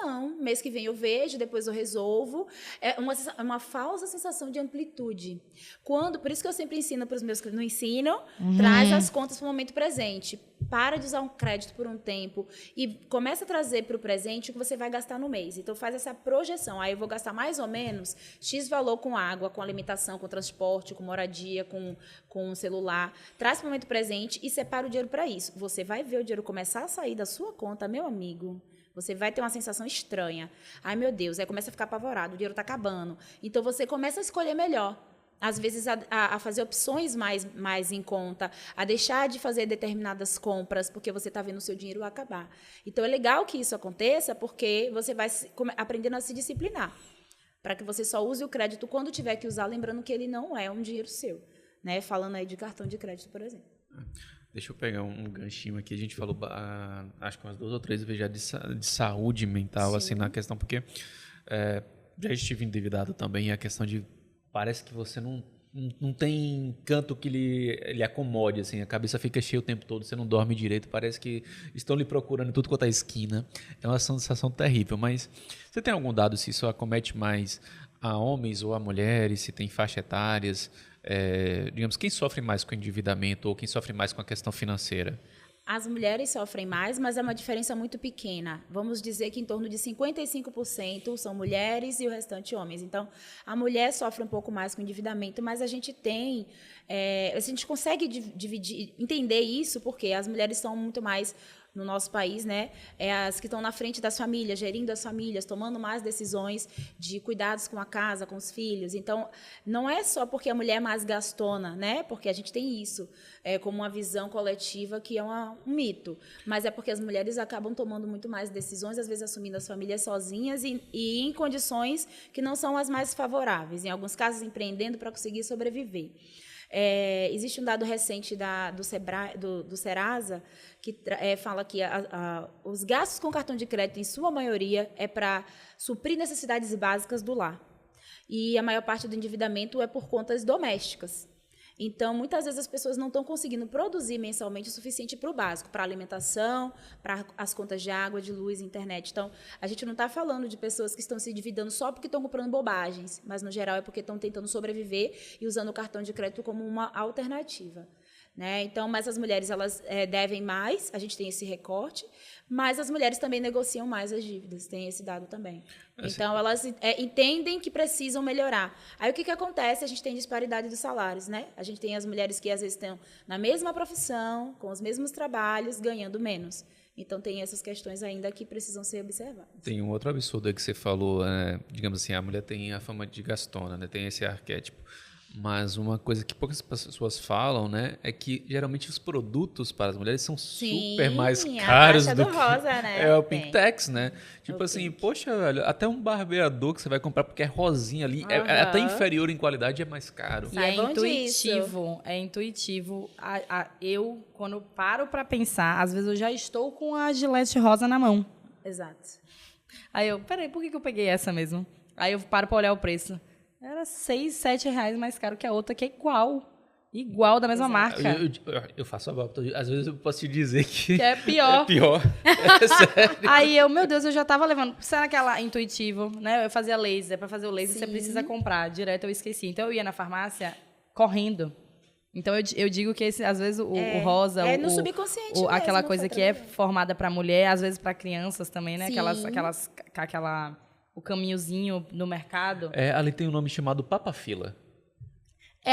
Speaker 3: não, mês que vem eu vejo, depois eu resolvo. É uma falsa sensação de amplitude. Por isso que eu sempre ensino para os meus clientes, no ensino, traz as contas para o momento presente. Para de usar um crédito por um tempo e começa a trazer para o presente o que você vai gastar no mês. Então, faz essa projeção. Aí eu vou gastar mais ou menos X valor com água, com alimentação, com transporte, com moradia, com celular. Traz para o momento presente e separa o dinheiro para isso. Você vai ver o dinheiro começar a sair da sua conta, meu amigo. Você vai ter uma sensação estranha. Ai, meu Deus, aí começa a ficar apavorado, o dinheiro está acabando. Então, você começa a escolher melhor. Às vezes, a fazer opções mais em conta, a deixar de fazer determinadas compras, porque você está vendo o seu dinheiro acabar. Então, é legal que isso aconteça, porque você vai aprendendo a se disciplinar, para que você só use o crédito quando tiver que usar, lembrando que ele não é um dinheiro seu. Né? Falando aí de cartão de crédito, por exemplo.
Speaker 1: Deixa eu pegar um ganchinho aqui. A gente falou, acho que umas 2 ou 3 vezes já de saúde mental, assim, na questão, porque... já estive endividado também, a questão de parece que você não tem canto que lhe acomode, assim, a cabeça fica cheia o tempo todo, você não dorme direito, parece que estão lhe procurando em tudo quanto é esquina. É uma sensação terrível, mas você tem algum dado se isso acomete mais a homens ou a mulheres, se tem faixa etárias, digamos, quem sofre mais com o endividamento ou quem sofre mais com a questão financeira?
Speaker 3: As mulheres sofrem mais, mas é uma diferença muito pequena. Vamos dizer que em torno de 55% são mulheres e o restante homens. Então, a mulher sofre um pouco mais com o endividamento, mas a gente consegue dividir, entender isso, porque as mulheres são muito mais, no nosso país, né, as que estão na frente das famílias, gerindo as famílias, tomando mais decisões de cuidados com a casa, com os filhos. Então, não é só porque a mulher é mais gastona, né, porque a gente tem isso como uma visão coletiva que é um mito, mas é porque as mulheres acabam tomando muito mais decisões, às vezes assumindo as famílias sozinhas e em condições que não são as mais favoráveis, em alguns casos empreendendo para conseguir sobreviver. Existe um dado recente do Serasa que fala que os gastos com cartão de crédito, em sua maioria, é para suprir necessidades básicas do lar. E a maior parte do endividamento é por contas domésticas. Então, muitas vezes as pessoas não estão conseguindo produzir mensalmente o suficiente para o básico, para a alimentação, para as contas de água, de luz, internet. Então, a gente não está falando de pessoas que estão se endividando só porque estão comprando bobagens, mas, no geral, é porque estão tentando sobreviver e usando o cartão de crédito como uma alternativa. Né? Então, mas as mulheres elas devem mais, a gente tem esse recorte, mas as mulheres também negociam mais as dívidas, tem esse dado também. Então, elas entendem que precisam melhorar. Aí, o que acontece? A gente tem disparidade dos salários, né? A gente tem as mulheres que, às vezes, estão na mesma profissão, com os mesmos trabalhos, ganhando menos. Então, tem essas questões ainda que precisam ser observadas.
Speaker 1: Tem um outro absurdo aí que você falou, digamos assim, a mulher tem a fama de gastona, né? Tem esse arquétipo. Mas uma coisa que poucas pessoas falam, né, é que geralmente os produtos para as mulheres são super mais caros do que
Speaker 3: rosa, né?
Speaker 1: o Pintex, né? Tipo assim, poxa, velho, até um barbeador que você vai comprar porque é rosinha ali, é até inferior em qualidade e é mais caro.
Speaker 2: E é intuitivo. Eu, quando paro para pensar, às vezes eu já estou com a Gillette rosa na mão.
Speaker 3: Exato.
Speaker 2: Aí eu, peraí, por que eu peguei essa mesmo? Aí eu paro para olhar o preço. Era 6, 7 reais mais caro que a outra, que é igual da mesma marca.
Speaker 1: Eu faço a volta. Às vezes eu posso te dizer que
Speaker 2: é pior.
Speaker 1: É pior. É sério.
Speaker 2: Aí meu Deus, eu já tava levando. Será aquela intuitivo, né? Eu fazia laser. Para fazer o laser, você precisa comprar. Direto eu esqueci. Então eu ia na farmácia correndo. Então eu digo que às vezes o rosa,
Speaker 3: no subconsciente mesmo,
Speaker 2: aquela coisa que é formada para mulher, às vezes para crianças também, né? O caminhozinho no mercado.
Speaker 1: Ali tem um nome chamado Papafila.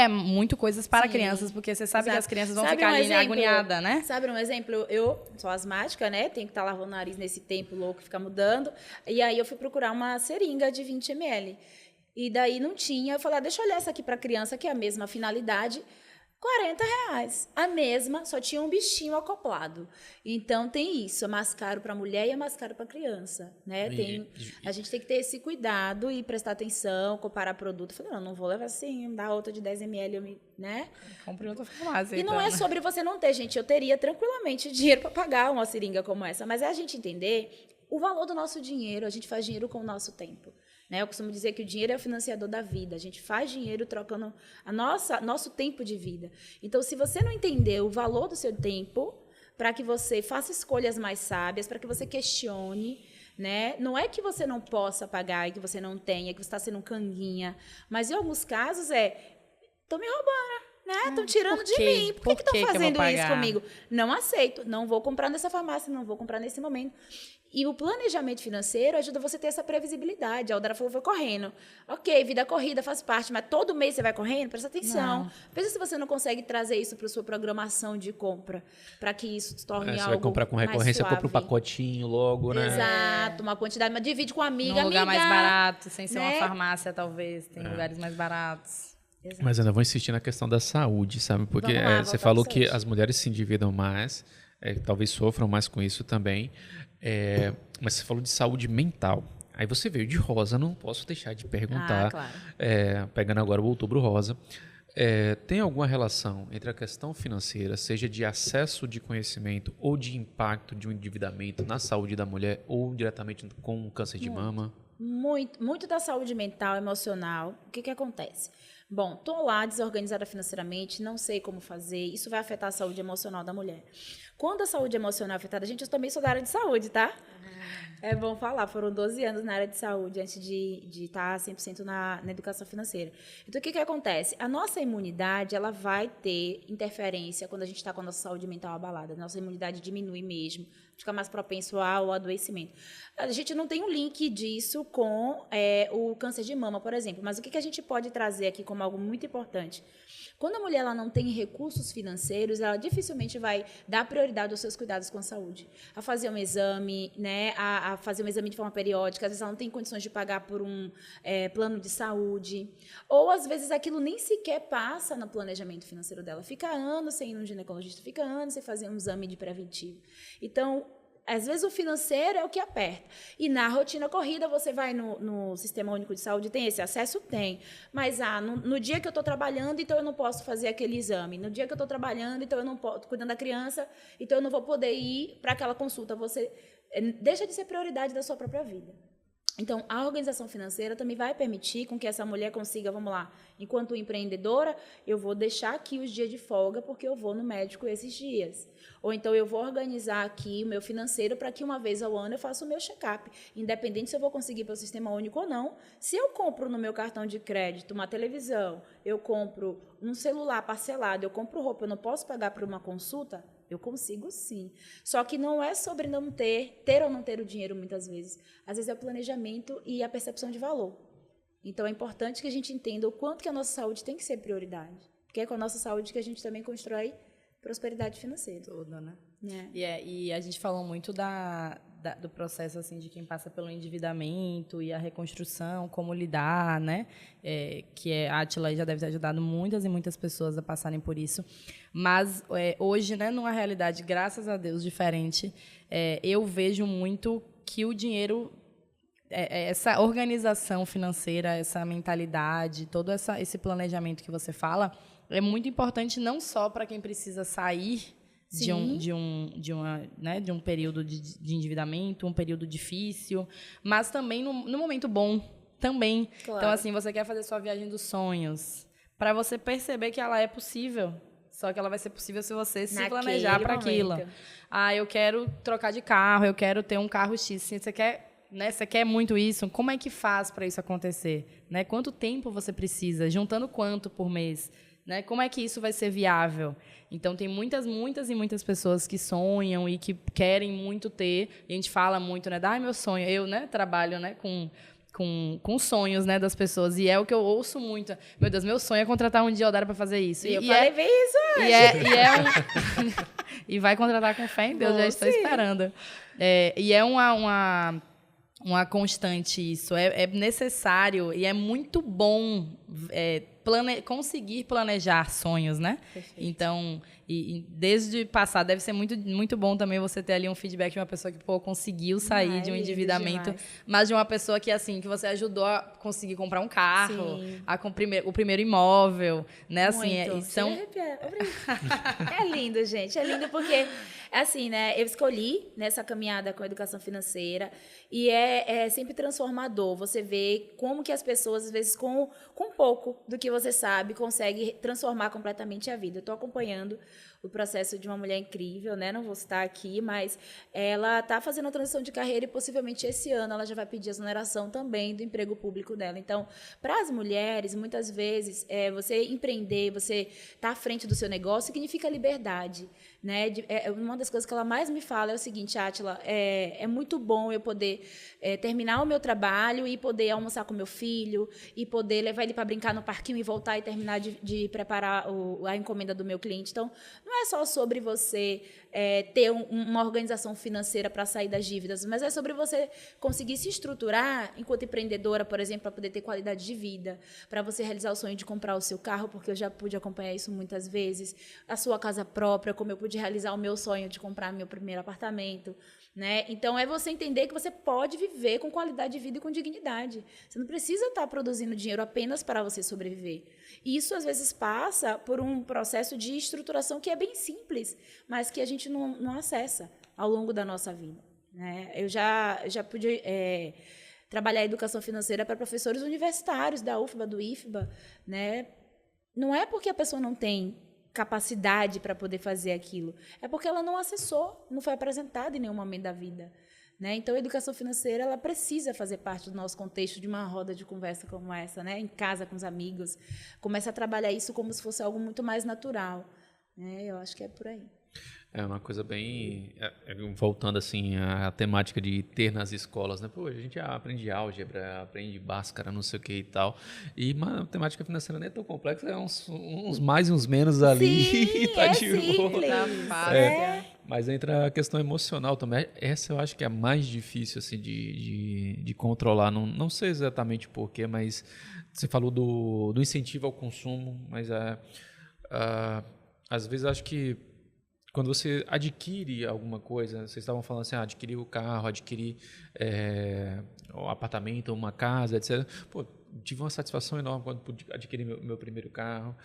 Speaker 2: Muito coisas para crianças, porque você sabe que as crianças vão ficar ali agoniadas, né?
Speaker 3: Sabe um exemplo? Eu sou asmática, né? Tenho que estar lavando o nariz nesse tempo louco, ficar mudando. E aí eu fui procurar uma seringa de 20 ml. E daí não tinha. Eu falei, deixa eu olhar essa aqui para criança, que é a mesma finalidade. R$40. A mesma, só tinha um bichinho acoplado. Então, tem isso. É mais caro para a mulher e é mais caro para a criança. Né? A gente tem que ter esse cuidado e prestar atenção, comparar produto. Eu falei, não vou levar assim, dar outra de 10 ml, né?
Speaker 2: Compre outra farmácia.
Speaker 3: E não é sobre você não ter, gente. Eu teria tranquilamente dinheiro para pagar uma seringa como essa. Mas é a gente entender o valor do nosso dinheiro. A gente faz dinheiro com o nosso tempo. Eu costumo dizer que o dinheiro é o financiador da vida. A gente faz dinheiro trocando nosso tempo de vida. Então, se você não entender o valor do seu tempo, para que você faça escolhas mais sábias, para que você questione, né? Não é que você não possa pagar e que você não tenha, que você está sendo um canguinha. Mas, em alguns casos, estão me roubando. Estão tirando de mim. Por que estão fazendo isso comigo? Não aceito. Não vou comprar nessa farmácia, não vou comprar nesse momento. E o planejamento financeiro ajuda você a ter essa previsibilidade. A Aldara falou, foi correndo. Ok, vida corrida faz parte, mas todo mês você vai correndo? Presta atenção. Veja se você não consegue trazer isso para a sua programação de compra, para que isso se torne algo mais suave. Você vai comprar
Speaker 1: com recorrência, compra um pacotinho logo, né?
Speaker 3: Exato, uma quantidade, mas divide com amiga.
Speaker 2: Num lugar mais barato, sem ser uma farmácia, talvez. Tem lugares mais baratos.
Speaker 1: Exato. Mas ainda vou insistir na questão da saúde, sabe? Porque você falou que as mulheres se endividam mais, talvez sofram mais com isso também. Mas você falou de saúde mental. Aí você veio de rosa, não posso deixar de perguntar.
Speaker 3: Claro.
Speaker 1: Pegando agora o Outubro Rosa. Tem alguma relação entre a questão financeira, seja de acesso de conhecimento ou de impacto de um endividamento na saúde da mulher ou diretamente com o câncer de mama?
Speaker 3: Muito da saúde mental, emocional. O que acontece? Bom, estou lá desorganizada financeiramente, não sei como fazer, isso vai afetar a saúde emocional da mulher. Quando a saúde emocional é afetada, gente, eu também sou da área de saúde, tá? É bom falar, foram 12 anos na área de saúde antes de estar 100% na educação financeira. Então, o que acontece? A nossa imunidade, ela vai ter interferência quando a gente está com a nossa saúde mental abalada. A nossa imunidade diminui mesmo, fica mais propenso ao adoecimento. A gente não tem um link disso com o câncer de mama, por exemplo, mas o que a gente pode trazer aqui como algo muito importante? Quando a mulher ela não tem recursos financeiros, ela dificilmente vai dar prioridade aos seus cuidados com a saúde. A fazer um exame, né, a fazer um exame de forma periódica, às vezes ela não tem condições de pagar por um plano de saúde, ou às vezes aquilo nem sequer passa no planejamento financeiro dela. Fica anos sem ir no ginecologista, fica anos sem fazer um exame de preventivo. Então, às vezes o financeiro é o que aperta. E na rotina corrida, você vai no Sistema Único de Saúde, tem esse acesso? Tem. Mas no dia que eu estou trabalhando, então eu não posso fazer aquele exame. No dia que eu estou trabalhando, então eu não posso, cuidando da criança, então eu não vou poder ir para aquela consulta. Você deixa de ser prioridade da sua própria vida. Então, a organização financeira também vai permitir com que essa mulher consiga, vamos lá, enquanto empreendedora, eu vou deixar aqui os dias de folga porque eu vou no médico esses dias. Ou então eu vou organizar aqui o meu financeiro para que uma vez ao ano eu faça o meu check-up. Independente se eu vou conseguir pelo Sistema Único ou não, se eu compro no meu cartão de crédito uma televisão, eu compro um celular parcelado, eu compro roupa, eu não posso pagar por uma consulta, eu consigo sim. Só que não é sobre não ter ou não ter o dinheiro muitas vezes. Às vezes é o planejamento e a percepção de valor. Então é importante que a gente entenda o quanto que a nossa saúde tem que ser prioridade. Porque é com a nossa saúde que a gente também constrói prosperidade financeira.
Speaker 2: Tudo, né? E a gente falou muito do processo assim, de quem passa pelo endividamento e a reconstrução, como lidar, né? Que a Átila já deve ter ajudado muitas e muitas pessoas a passarem por isso. Mas hoje, né, numa realidade, graças a Deus, diferente, eu vejo muito que o dinheiro, essa organização financeira, essa mentalidade, todo esse planejamento que você fala, é muito importante não só para quem precisa sair de um período de endividamento, um período difícil, mas também no momento bom também. Claro. Então, assim, você quer fazer sua viagem dos sonhos, para você perceber que ela é possível, só que ela vai ser possível se você se planejar para aquilo. Eu quero trocar de carro, eu quero ter um carro X, você quer... Né, você quer muito isso, como é que faz para isso acontecer? Né? Quanto tempo você precisa? Juntando quanto por mês? Né? Como é que isso vai ser viável? Então, tem muitas e muitas pessoas que sonham e que querem muito ter. E a gente fala muito, né? Meu sonho. Eu, né, trabalho, né, com sonhos, né, das pessoas. E é o que eu ouço muito. Meu Deus, meu sonho é contratar um dia Odara para fazer isso.
Speaker 3: E eu falei bem isso hoje.
Speaker 2: E vai contratar com fé em Deus, já estou esperando. E é uma constante isso. É necessário e é muito bom conseguir planejar sonhos, né? Perfeito. Então, desde passar, deve ser muito, muito bom também você ter ali um feedback de uma pessoa que conseguiu sair de um endividamento, mas de uma pessoa que, assim, que você ajudou a conseguir comprar um carro, o primeiro imóvel, né? Assim,
Speaker 3: é lindo, gente. É lindo porque, assim, né? Eu escolhi nessa caminhada com a educação financeira e é sempre transformador. Você vê como que as pessoas, às vezes, com pouco do que você sabe, conseguem transformar completamente a vida. Eu estou acompanhando o processo de uma mulher incrível, né? Não vou citar aqui, mas ela está fazendo a transição de carreira e possivelmente esse ano ela já vai pedir exoneração também do emprego público dela. Então, para as mulheres, muitas vezes, você empreender, você estar à frente do seu negócio significa liberdade, né? Uma das coisas que ela mais me fala é o seguinte: Átila, é muito bom eu poder terminar o meu trabalho e poder almoçar com meu filho e poder levar ele para brincar no parquinho e voltar e terminar de preparar a encomenda do meu cliente. Então, não é só sobre você ter uma organização financeira para sair das dívidas, mas é sobre você conseguir se estruturar enquanto empreendedora, por exemplo, para poder ter qualidade de vida, para você realizar o sonho de comprar o seu carro, porque eu já pude acompanhar isso muitas vezes, a sua casa própria, como eu pude realizar o meu sonho de comprar meu primeiro apartamento, né? Então, é você entender que você pode viver com qualidade de vida e com dignidade. Você não precisa estar produzindo dinheiro apenas para você sobreviver. E isso, às vezes, passa por um processo de estruturação que é bem simples, mas que a gente não acessa ao longo da nossa vida, né? Eu já pude trabalhar a educação financeira para professores universitários da UFBA, do IFBA, né? Não é porque a pessoa não tem capacidade para poder fazer aquilo, é porque ela não acessou, não foi apresentada em nenhum momento da vida. Né? Então, a educação financeira ela precisa fazer parte do nosso contexto de uma roda de conversa como essa, né? Em casa, com os amigos. Começa a trabalhar isso como se fosse algo muito mais natural. Né? Eu acho que é por aí.
Speaker 1: É uma coisa bem... voltando assim à temática de ter nas escolas, né? Pô, a gente aprende álgebra, aprende Bhaskara, não sei o que e tal. E a temática financeira não é tão complexa, é uns mais e uns menos ali.
Speaker 3: Sim,
Speaker 1: e tá de
Speaker 3: simples.
Speaker 1: boa. Mas entra a questão emocional também. Essa eu acho que é a mais difícil assim, de controlar. Não sei exatamente porquê, mas você falou do incentivo ao consumo, mas às vezes acho que quando você adquire alguma coisa, vocês estavam falando assim, adquirir o carro, adquirir um apartamento, uma casa, etc. Pô, tive uma satisfação enorme quando pude adquirir meu primeiro carro.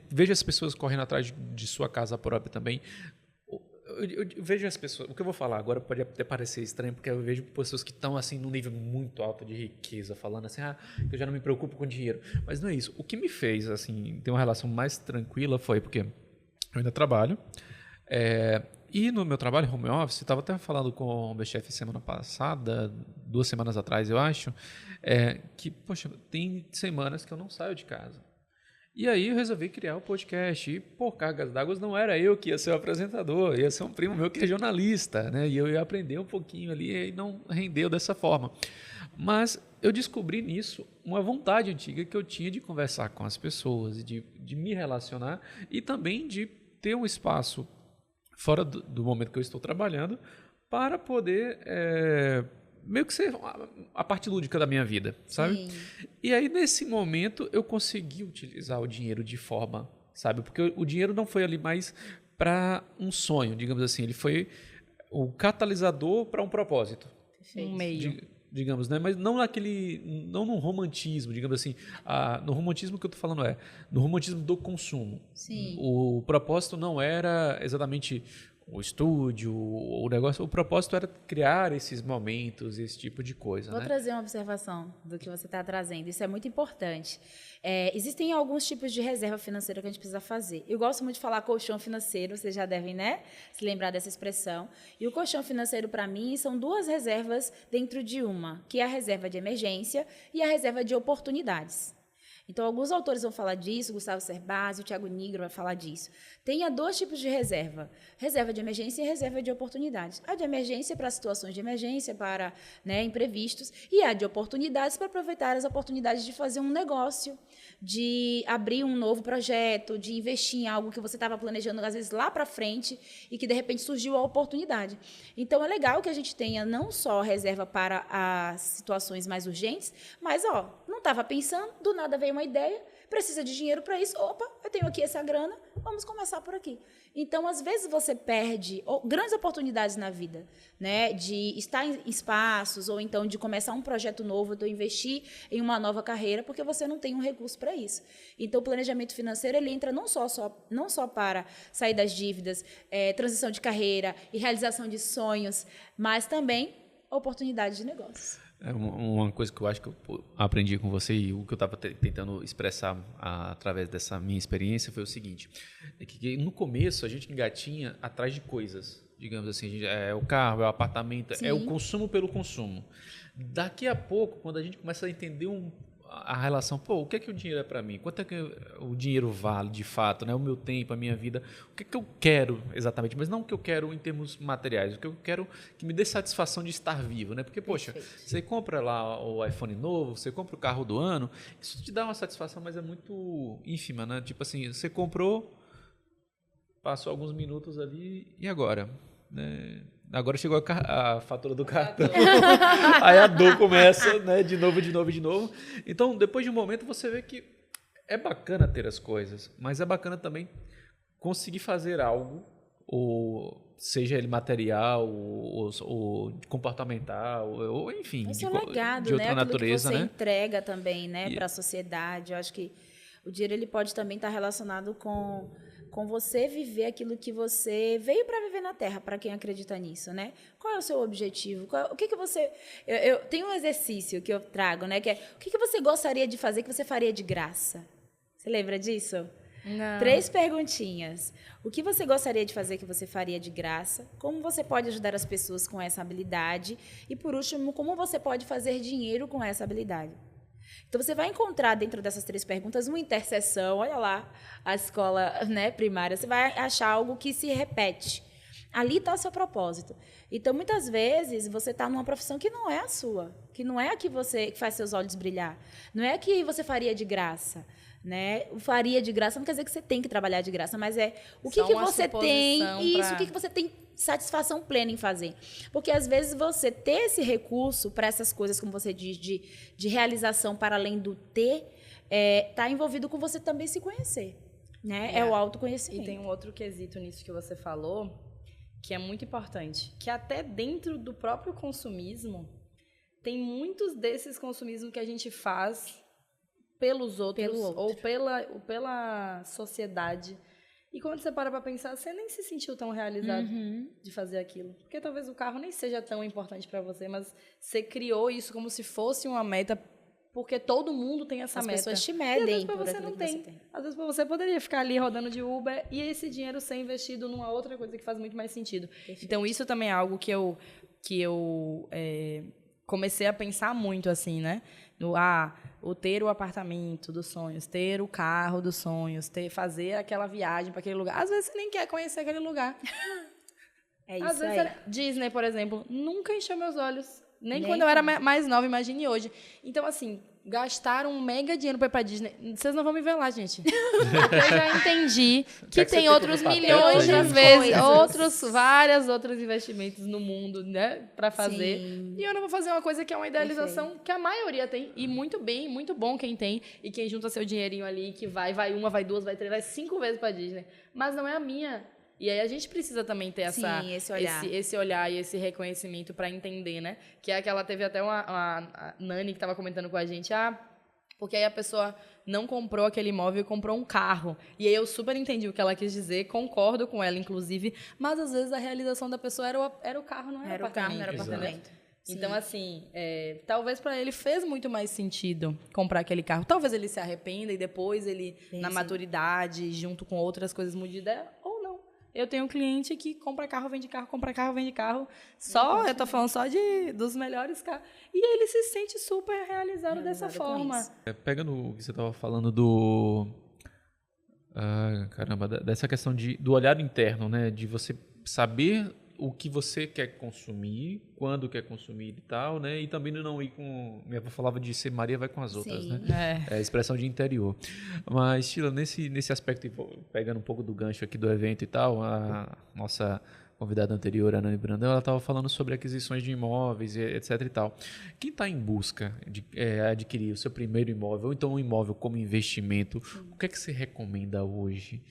Speaker 1: Vejo as pessoas correndo atrás de sua casa própria também. Eu vejo as pessoas... O que eu vou falar agora pode até parecer estranho, porque eu vejo pessoas que estão assim, num nível muito alto de riqueza, falando assim, eu já não me preocupo com dinheiro. Mas não é isso. O que me fez assim, ter uma relação mais tranquila foi porque eu ainda trabalho. E no meu trabalho, home office, estava até falando com o meu chefe semana passada, 2 semanas atrás, eu acho, que, poxa, tem semanas que eu não saio de casa. E aí eu resolvi criar o podcast. E, por cargas d'água, não era eu que ia ser o apresentador, ia ser um primo meu que é jornalista, né? E eu ia aprender um pouquinho ali e não rendeu dessa forma. Mas eu descobri nisso uma vontade antiga que eu tinha de conversar com as pessoas, de me relacionar e também de ter um espaço fora do momento que eu estou trabalhando para poder meio que ser a parte lúdica da minha vida, sabe?
Speaker 3: Sim.
Speaker 1: E aí, nesse momento, eu consegui utilizar o dinheiro de forma, sabe? Porque o dinheiro não foi ali mais para um sonho, digamos assim. Ele foi o catalisador para um propósito.
Speaker 3: Perfeito.
Speaker 2: Um meio.
Speaker 1: Digamos, né? Mas não não no romantismo, digamos assim. No romantismo que eu estou falando no romantismo do consumo.
Speaker 3: Sim.
Speaker 1: O propósito não era exatamente o estúdio, o negócio. O propósito era criar esses momentos, esse tipo de coisa.
Speaker 3: Vou trazer uma observação do que você está trazendo. Isso é muito importante. Existem alguns tipos de reserva financeira que a gente precisa fazer. Eu gosto muito de falar colchão financeiro, vocês já devem, né, se lembrar dessa expressão. E o colchão financeiro, para mim, são 2 reservas dentro de uma, que é a reserva de emergência e a reserva de oportunidades. Então, alguns autores vão falar disso, Gustavo Cerbasi, o Thiago Nigro vai falar disso. Tenha 2 tipos de reserva. Reserva de emergência e reserva de oportunidades. A de emergência para situações de emergência, para imprevistos, e a de oportunidades para aproveitar as oportunidades de fazer um negócio, de abrir um novo projeto, de investir em algo que você estava planejando, às vezes, lá para frente, e que, de repente, surgiu a oportunidade. Então, é legal que a gente tenha não só reserva para as situações mais urgentes, mas, não estava pensando, do nada veio uma ideia, precisa de dinheiro para isso, opa, eu tenho aqui essa grana, vamos começar por aqui. Então, às vezes, você perde grandes oportunidades na vida, né? De estar em espaços, ou então de começar um projeto novo, de investir em uma nova carreira, porque você não tem um recurso para isso. Então, o planejamento financeiro, ele entra não só para sair das dívidas, transição de carreira e realização de sonhos, mas também oportunidades de negócios.
Speaker 1: Uma coisa que eu acho que eu aprendi com você e o que eu estava tentando expressar através dessa minha experiência foi o seguinte, é que no começo a gente engatinha atrás de coisas, digamos assim, é o carro, é o apartamento,
Speaker 3: Sim.
Speaker 1: é o consumo pelo consumo. Daqui a pouco, quando a gente começa a entender a relação, o que é que o dinheiro é para mim? Quanto é que o dinheiro vale de fato, né? O meu tempo, a minha vida, o que é que eu quero exatamente, mas não o que eu quero em termos materiais, o que eu quero que me dê satisfação de estar vivo, né? Porque, poxa,
Speaker 3: Perfeito.
Speaker 1: você compra lá o iPhone novo, você compra o carro do ano, isso te dá uma satisfação, mas é muito ínfima, né? Tipo assim, você comprou, passou alguns minutos ali, e agora? Né? Agora chegou a fatura do cartão. Aí a dor começa, né, de novo. Então, depois de um momento, você vê que é bacana ter as coisas, mas é bacana também conseguir fazer algo, ou seja ele material, ou comportamental, ou enfim,
Speaker 3: Esse é o legado,
Speaker 1: de outra
Speaker 3: Aquilo
Speaker 1: natureza,
Speaker 3: que você
Speaker 1: né?
Speaker 3: entrega também, para a sociedade. Eu acho que o dinheiro ele pode também estar relacionado com com você viver aquilo que você veio para viver na Terra, para quem acredita nisso, né? Qual é o seu objetivo? O que você... Eu tenho um exercício que eu trago, né? Que é, o que você gostaria de fazer que você faria de graça? Você lembra disso?
Speaker 2: Não.
Speaker 3: 3 perguntinhas. O que você gostaria de fazer que você faria de graça? Como você pode ajudar as pessoas com essa habilidade? E, por último, como você pode fazer dinheiro com essa habilidade? Então, você vai encontrar dentro dessas 3 perguntas uma interseção. Olha lá, a escola, né, primária. Você vai achar algo que se repete. Ali está o seu propósito. Então, muitas vezes, você está numa profissão que não é a sua, que não é a que faz seus olhos brilhar, não é a que você faria de graça. Né? O faria de graça não quer dizer que você tem que trabalhar de graça, mas é o que você tem, isso, o que você tem satisfação plena em fazer. Porque, às vezes, você ter esse recurso para essas coisas, como você diz, de realização para além do ter, está envolvido com você também se conhecer. Né? É o autoconhecimento.
Speaker 2: E tem um outro quesito nisso que você falou, que é muito importante, que até dentro do próprio consumismo, tem muitos desses consumismos que a gente faz pelos outros ou pela sociedade. E quando você para pensar, você nem se sentiu tão realizado de fazer aquilo. Porque talvez o carro nem seja tão importante para você, mas você criou isso como se fosse uma meta, porque todo mundo tem essa meta.
Speaker 3: As pessoas te medem.
Speaker 2: E às vezes você não tem. Às vezes você poderia ficar ali rodando de Uber e esse dinheiro ser investido numa outra coisa que faz muito mais sentido. Perfeito. Então, isso também é algo que eu comecei a pensar muito, assim, né? O ter o apartamento dos sonhos, ter o carro dos sonhos, fazer aquela viagem para aquele lugar. Às vezes você nem quer conhecer aquele lugar.
Speaker 3: É isso.
Speaker 2: Às vezes Disney, por exemplo, nunca encheu meus olhos. Nem quando eu era mais nova, imagine hoje. Então, assim, gastaram um mega dinheiro para ir pra Disney. Vocês não vão me ver lá, gente. Eu já entendi que tem outros milhões de vezes, vários outros investimentos no mundo, né, para fazer. Sim. E eu não vou fazer uma coisa que é uma idealização que a maioria tem. E muito bem, muito bom quem tem. E quem junta seu dinheirinho ali, que vai 1, vai 2, vai 3, vai 5 vezes pra Disney. Mas não é a minha. E aí a gente precisa também ter esse olhar e esse reconhecimento para entender, né? Que é que ela teve até a Nani que estava comentando com a gente, porque aí a pessoa não comprou aquele imóvel e comprou um carro. E aí eu super entendi o que ela quis dizer, concordo com ela, inclusive, mas às vezes a realização da pessoa era o carro, não era o apartamento.
Speaker 3: Carro, não era o apartamento.
Speaker 2: Então, assim, talvez para ele fez muito mais sentido comprar aquele carro. Talvez ele se arrependa e depois ele, na maturidade, junto com outras coisas, mude de ideia, ou não. Eu tenho um cliente que compra carro, vende carro, compra carro, vende carro. Eu tô falando só dos melhores carros. E ele se sente super realizado dessa forma.
Speaker 1: Pegando o que você estava falando dessa questão do olhar interno, né? De você saber o que você quer consumir, quando quer consumir e tal, né? E também não ir com... Minha avó falava de ser Maria vai com as outras, né? É a expressão de interior. Mas, Sheila, nesse aspecto, pegando um pouco do gancho aqui do evento e tal, a nossa convidada anterior, a Nani Brandão, ela estava falando sobre aquisições de imóveis, etc e tal. Quem está em busca de adquirir o seu primeiro imóvel, ou então um imóvel como investimento, o que é que você recomenda hoje?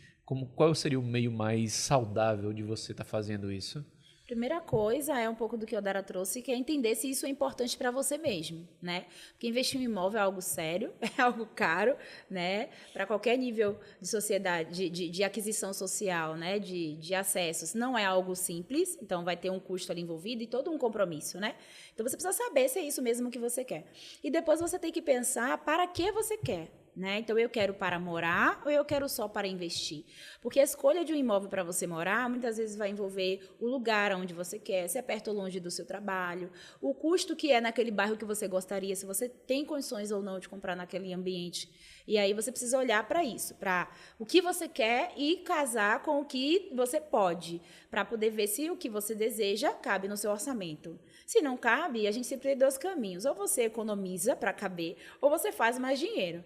Speaker 1: Qual seria o meio mais saudável de você estar fazendo isso?
Speaker 3: Primeira coisa é um pouco do que a Odara trouxe, que é entender se isso é importante para você mesmo, né? Porque investir em imóvel é algo sério, é algo caro, né? Para qualquer nível de sociedade, de aquisição social, né? De acessos, não é algo simples, então vai ter um custo ali envolvido e todo um compromisso, né? Então você precisa saber se é isso mesmo que você quer. E depois você tem que pensar para que você quer. Né? Então, eu quero para morar ou eu quero só para investir? Porque a escolha de um imóvel para você morar, muitas vezes vai envolver o lugar onde você quer, se é perto ou longe do seu trabalho, o custo que é naquele bairro que você gostaria, se você tem condições ou não de comprar naquele ambiente. E aí você precisa olhar para isso, para o que você quer e casar com o que você pode, para poder ver se o que você deseja cabe no seu orçamento. Se não cabe, a gente sempre tem 2 caminhos. Ou você economiza para caber, ou você faz mais dinheiro.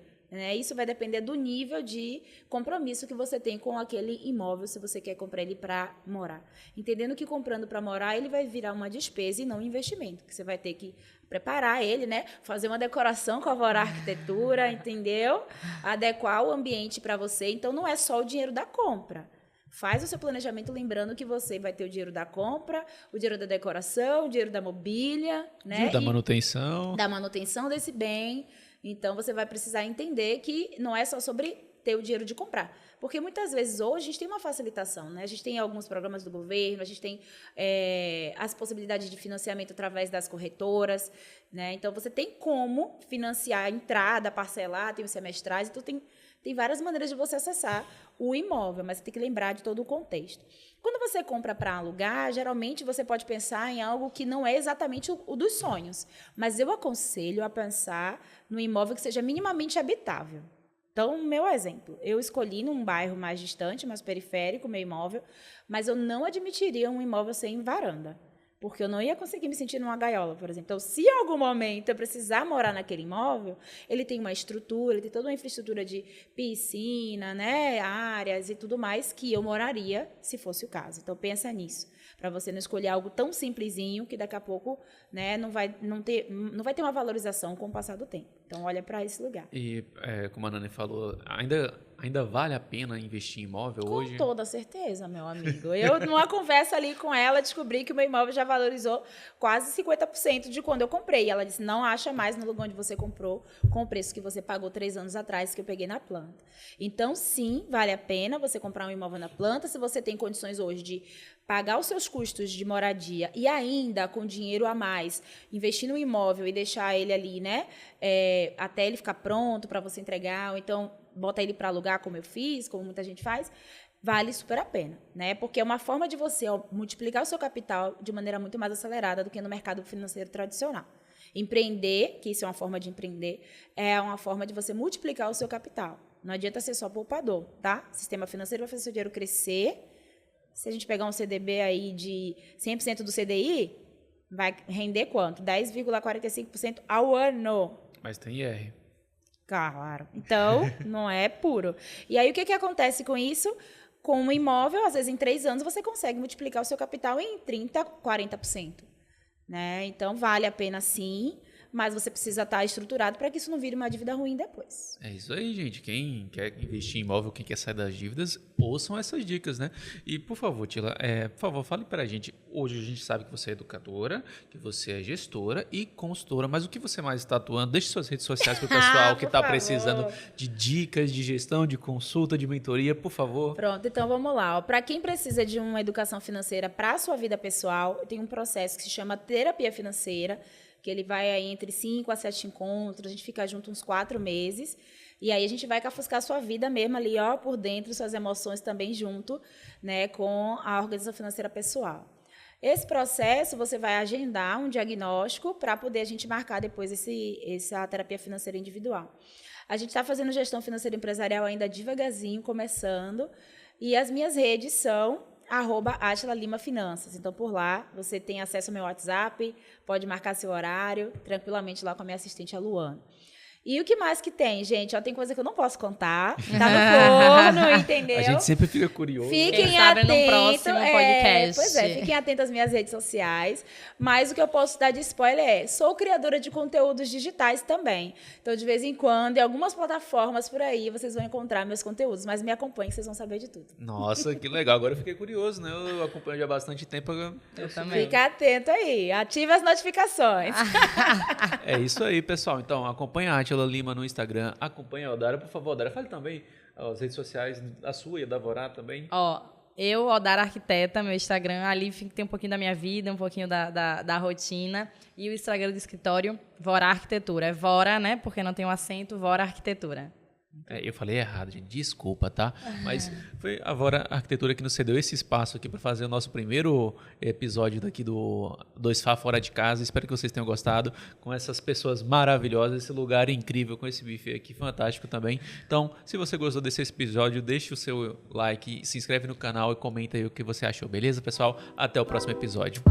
Speaker 3: Isso vai depender do nível de compromisso que você tem com aquele imóvel, se você quer comprar ele para morar. Entendendo que comprando para morar, ele vai virar uma despesa e não um investimento, que você vai ter que preparar ele, né? Fazer uma decoração com a Alvorá Arquitetura, entendeu? Adequar o ambiente para você. Então, não é só o dinheiro da compra. Faz o seu planejamento lembrando que você vai ter o dinheiro da compra, o dinheiro da decoração, o dinheiro da mobília, né?
Speaker 1: Da manutenção.
Speaker 3: Da manutenção desse bem. Então, você vai precisar entender que não é só sobre ter o dinheiro de comprar. Porque muitas vezes hoje a gente tem uma facilitação, né? A gente tem alguns programas do governo, a gente tem as possibilidades de financiamento através das corretoras, né? Então, você tem como financiar a entrada, parcelar, tem os semestrais, então tem várias maneiras de você acessar o imóvel, mas você tem que lembrar de todo o contexto. Quando você compra para alugar, geralmente você pode pensar em algo que não é exatamente o dos sonhos, mas eu aconselho a pensar no imóvel que seja minimamente habitável. Então, meu exemplo, eu escolhi num bairro mais distante, mais periférico, meu imóvel, mas eu não admitiria um imóvel sem varanda, porque eu não ia conseguir me sentir numa gaiola, por exemplo. Então, se em algum momento eu precisar morar naquele imóvel, ele tem uma estrutura, ele tem toda uma infraestrutura de piscina, né, áreas e tudo mais, que eu moraria se fosse o caso. Então, pensa nisso, para você não escolher algo tão simplesinho que daqui a pouco, né, não vai ter uma valorização com o passar do tempo. Então, olha para esse lugar.
Speaker 1: E, como a Nani falou, ainda vale a pena investir em imóvel hoje?
Speaker 3: Com toda certeza, meu amigo. Eu, numa conversa ali com ela, descobri que o meu imóvel já valorizou quase 50% de quando eu comprei. Ela disse, não acha mais no lugar onde você comprou com o preço que você pagou 3 anos atrás, que eu peguei na planta. Então, sim, vale a pena você comprar um imóvel na planta, se você tem condições hoje de pagar os seus custos de moradia e ainda com dinheiro a mais, investir no imóvel e deixar ele ali, né, até ele ficar pronto para você entregar, ou então bota ele para alugar, como eu fiz, como muita gente faz, vale super a pena, né? Porque é uma forma de você multiplicar o seu capital de maneira muito mais acelerada do que no mercado financeiro tradicional. Empreender, que isso é uma forma de empreender, é uma forma de você multiplicar o seu capital. Não adianta ser só poupador, tá? O sistema financeiro vai fazer seu dinheiro crescer. Se a gente pegar um CDB aí de 100% do CDI, vai render quanto? 10,45% ao ano.
Speaker 1: Mas tem IR.
Speaker 3: Claro. Então, não é puro. E aí, o que acontece com isso? Com um imóvel, às vezes, em 3 anos, você consegue multiplicar o seu capital em 30%, 40%. Né? Então, vale a pena sim, mas você precisa estar estruturado para que isso não vire uma dívida ruim depois.
Speaker 1: É isso aí, gente. Quem quer investir em imóvel, quem quer sair das dívidas, ouçam essas dicas, né? E, por favor, Tila, por favor, fale para a gente. Hoje a gente sabe que você é educadora, que você é gestora e consultora, mas o que você mais está atuando? Deixe suas redes sociais para o pessoal que está precisando de dicas de gestão, de consulta, de mentoria, por favor.
Speaker 3: Pronto, então vamos lá. Para quem precisa de uma educação financeira para a sua vida pessoal, tem um processo que se chama terapia financeira, que ele vai aí entre 5 a 7 encontros, a gente fica junto uns 4 meses, e aí a gente vai cafuscar a sua vida mesmo ali, ó, por dentro, suas emoções também junto, né, com a organização financeira pessoal. Esse processo, você vai agendar um diagnóstico para poder a gente marcar depois essa terapia financeira individual. A gente está fazendo gestão financeira empresarial ainda devagarzinho, começando, e as minhas redes são @Atila Lima Finanças. Então, por lá, você tem acesso ao meu WhatsApp, pode marcar seu horário, tranquilamente lá com a minha assistente, a Luana. E o que mais que tem, gente? Ó, tem coisa que eu não posso contar. Tá no forno, entendeu?
Speaker 1: A gente sempre fica curioso.
Speaker 3: Fiquem
Speaker 2: atentos
Speaker 3: no
Speaker 2: próximo podcast.
Speaker 3: Pois é, fiquem atentos às minhas redes sociais. Mas o que eu posso dar de spoiler é, sou criadora de conteúdos digitais também. Então, de vez em quando, em algumas plataformas por aí, vocês vão encontrar meus conteúdos. Mas me acompanhem, vocês vão saber de tudo.
Speaker 1: Nossa, que legal. Agora eu fiquei curioso, né? Eu acompanho já há bastante tempo.
Speaker 2: Eu também.
Speaker 3: Fica atento aí. Ative as notificações.
Speaker 1: É isso aí, pessoal. Então, acompanha a Atila Lima no Instagram, acompanha a Odara, por favor, Odara, fale também as redes sociais, a sua e a da Vorá também.
Speaker 2: Ó, eu, Odara Arquiteta, meu Instagram, ali tem um pouquinho da minha vida, um pouquinho da rotina, e o Instagram do escritório, Vorá Arquitetura. É Vora, né, porque não tem um acento, Vora Arquitetura.
Speaker 1: Eu falei errado, gente. Desculpa, tá? Mas foi a Vora Arquitetura que nos cedeu esse espaço aqui para fazer o nosso primeiro episódio daqui do 2FA Fora de Casa. Espero que vocês tenham gostado com essas pessoas maravilhosas, esse lugar incrível, com esse buffet aqui fantástico também. Então, se você gostou desse episódio, deixe o seu like, se inscreve no canal e comenta aí o que você achou, beleza, pessoal? Até o próximo episódio.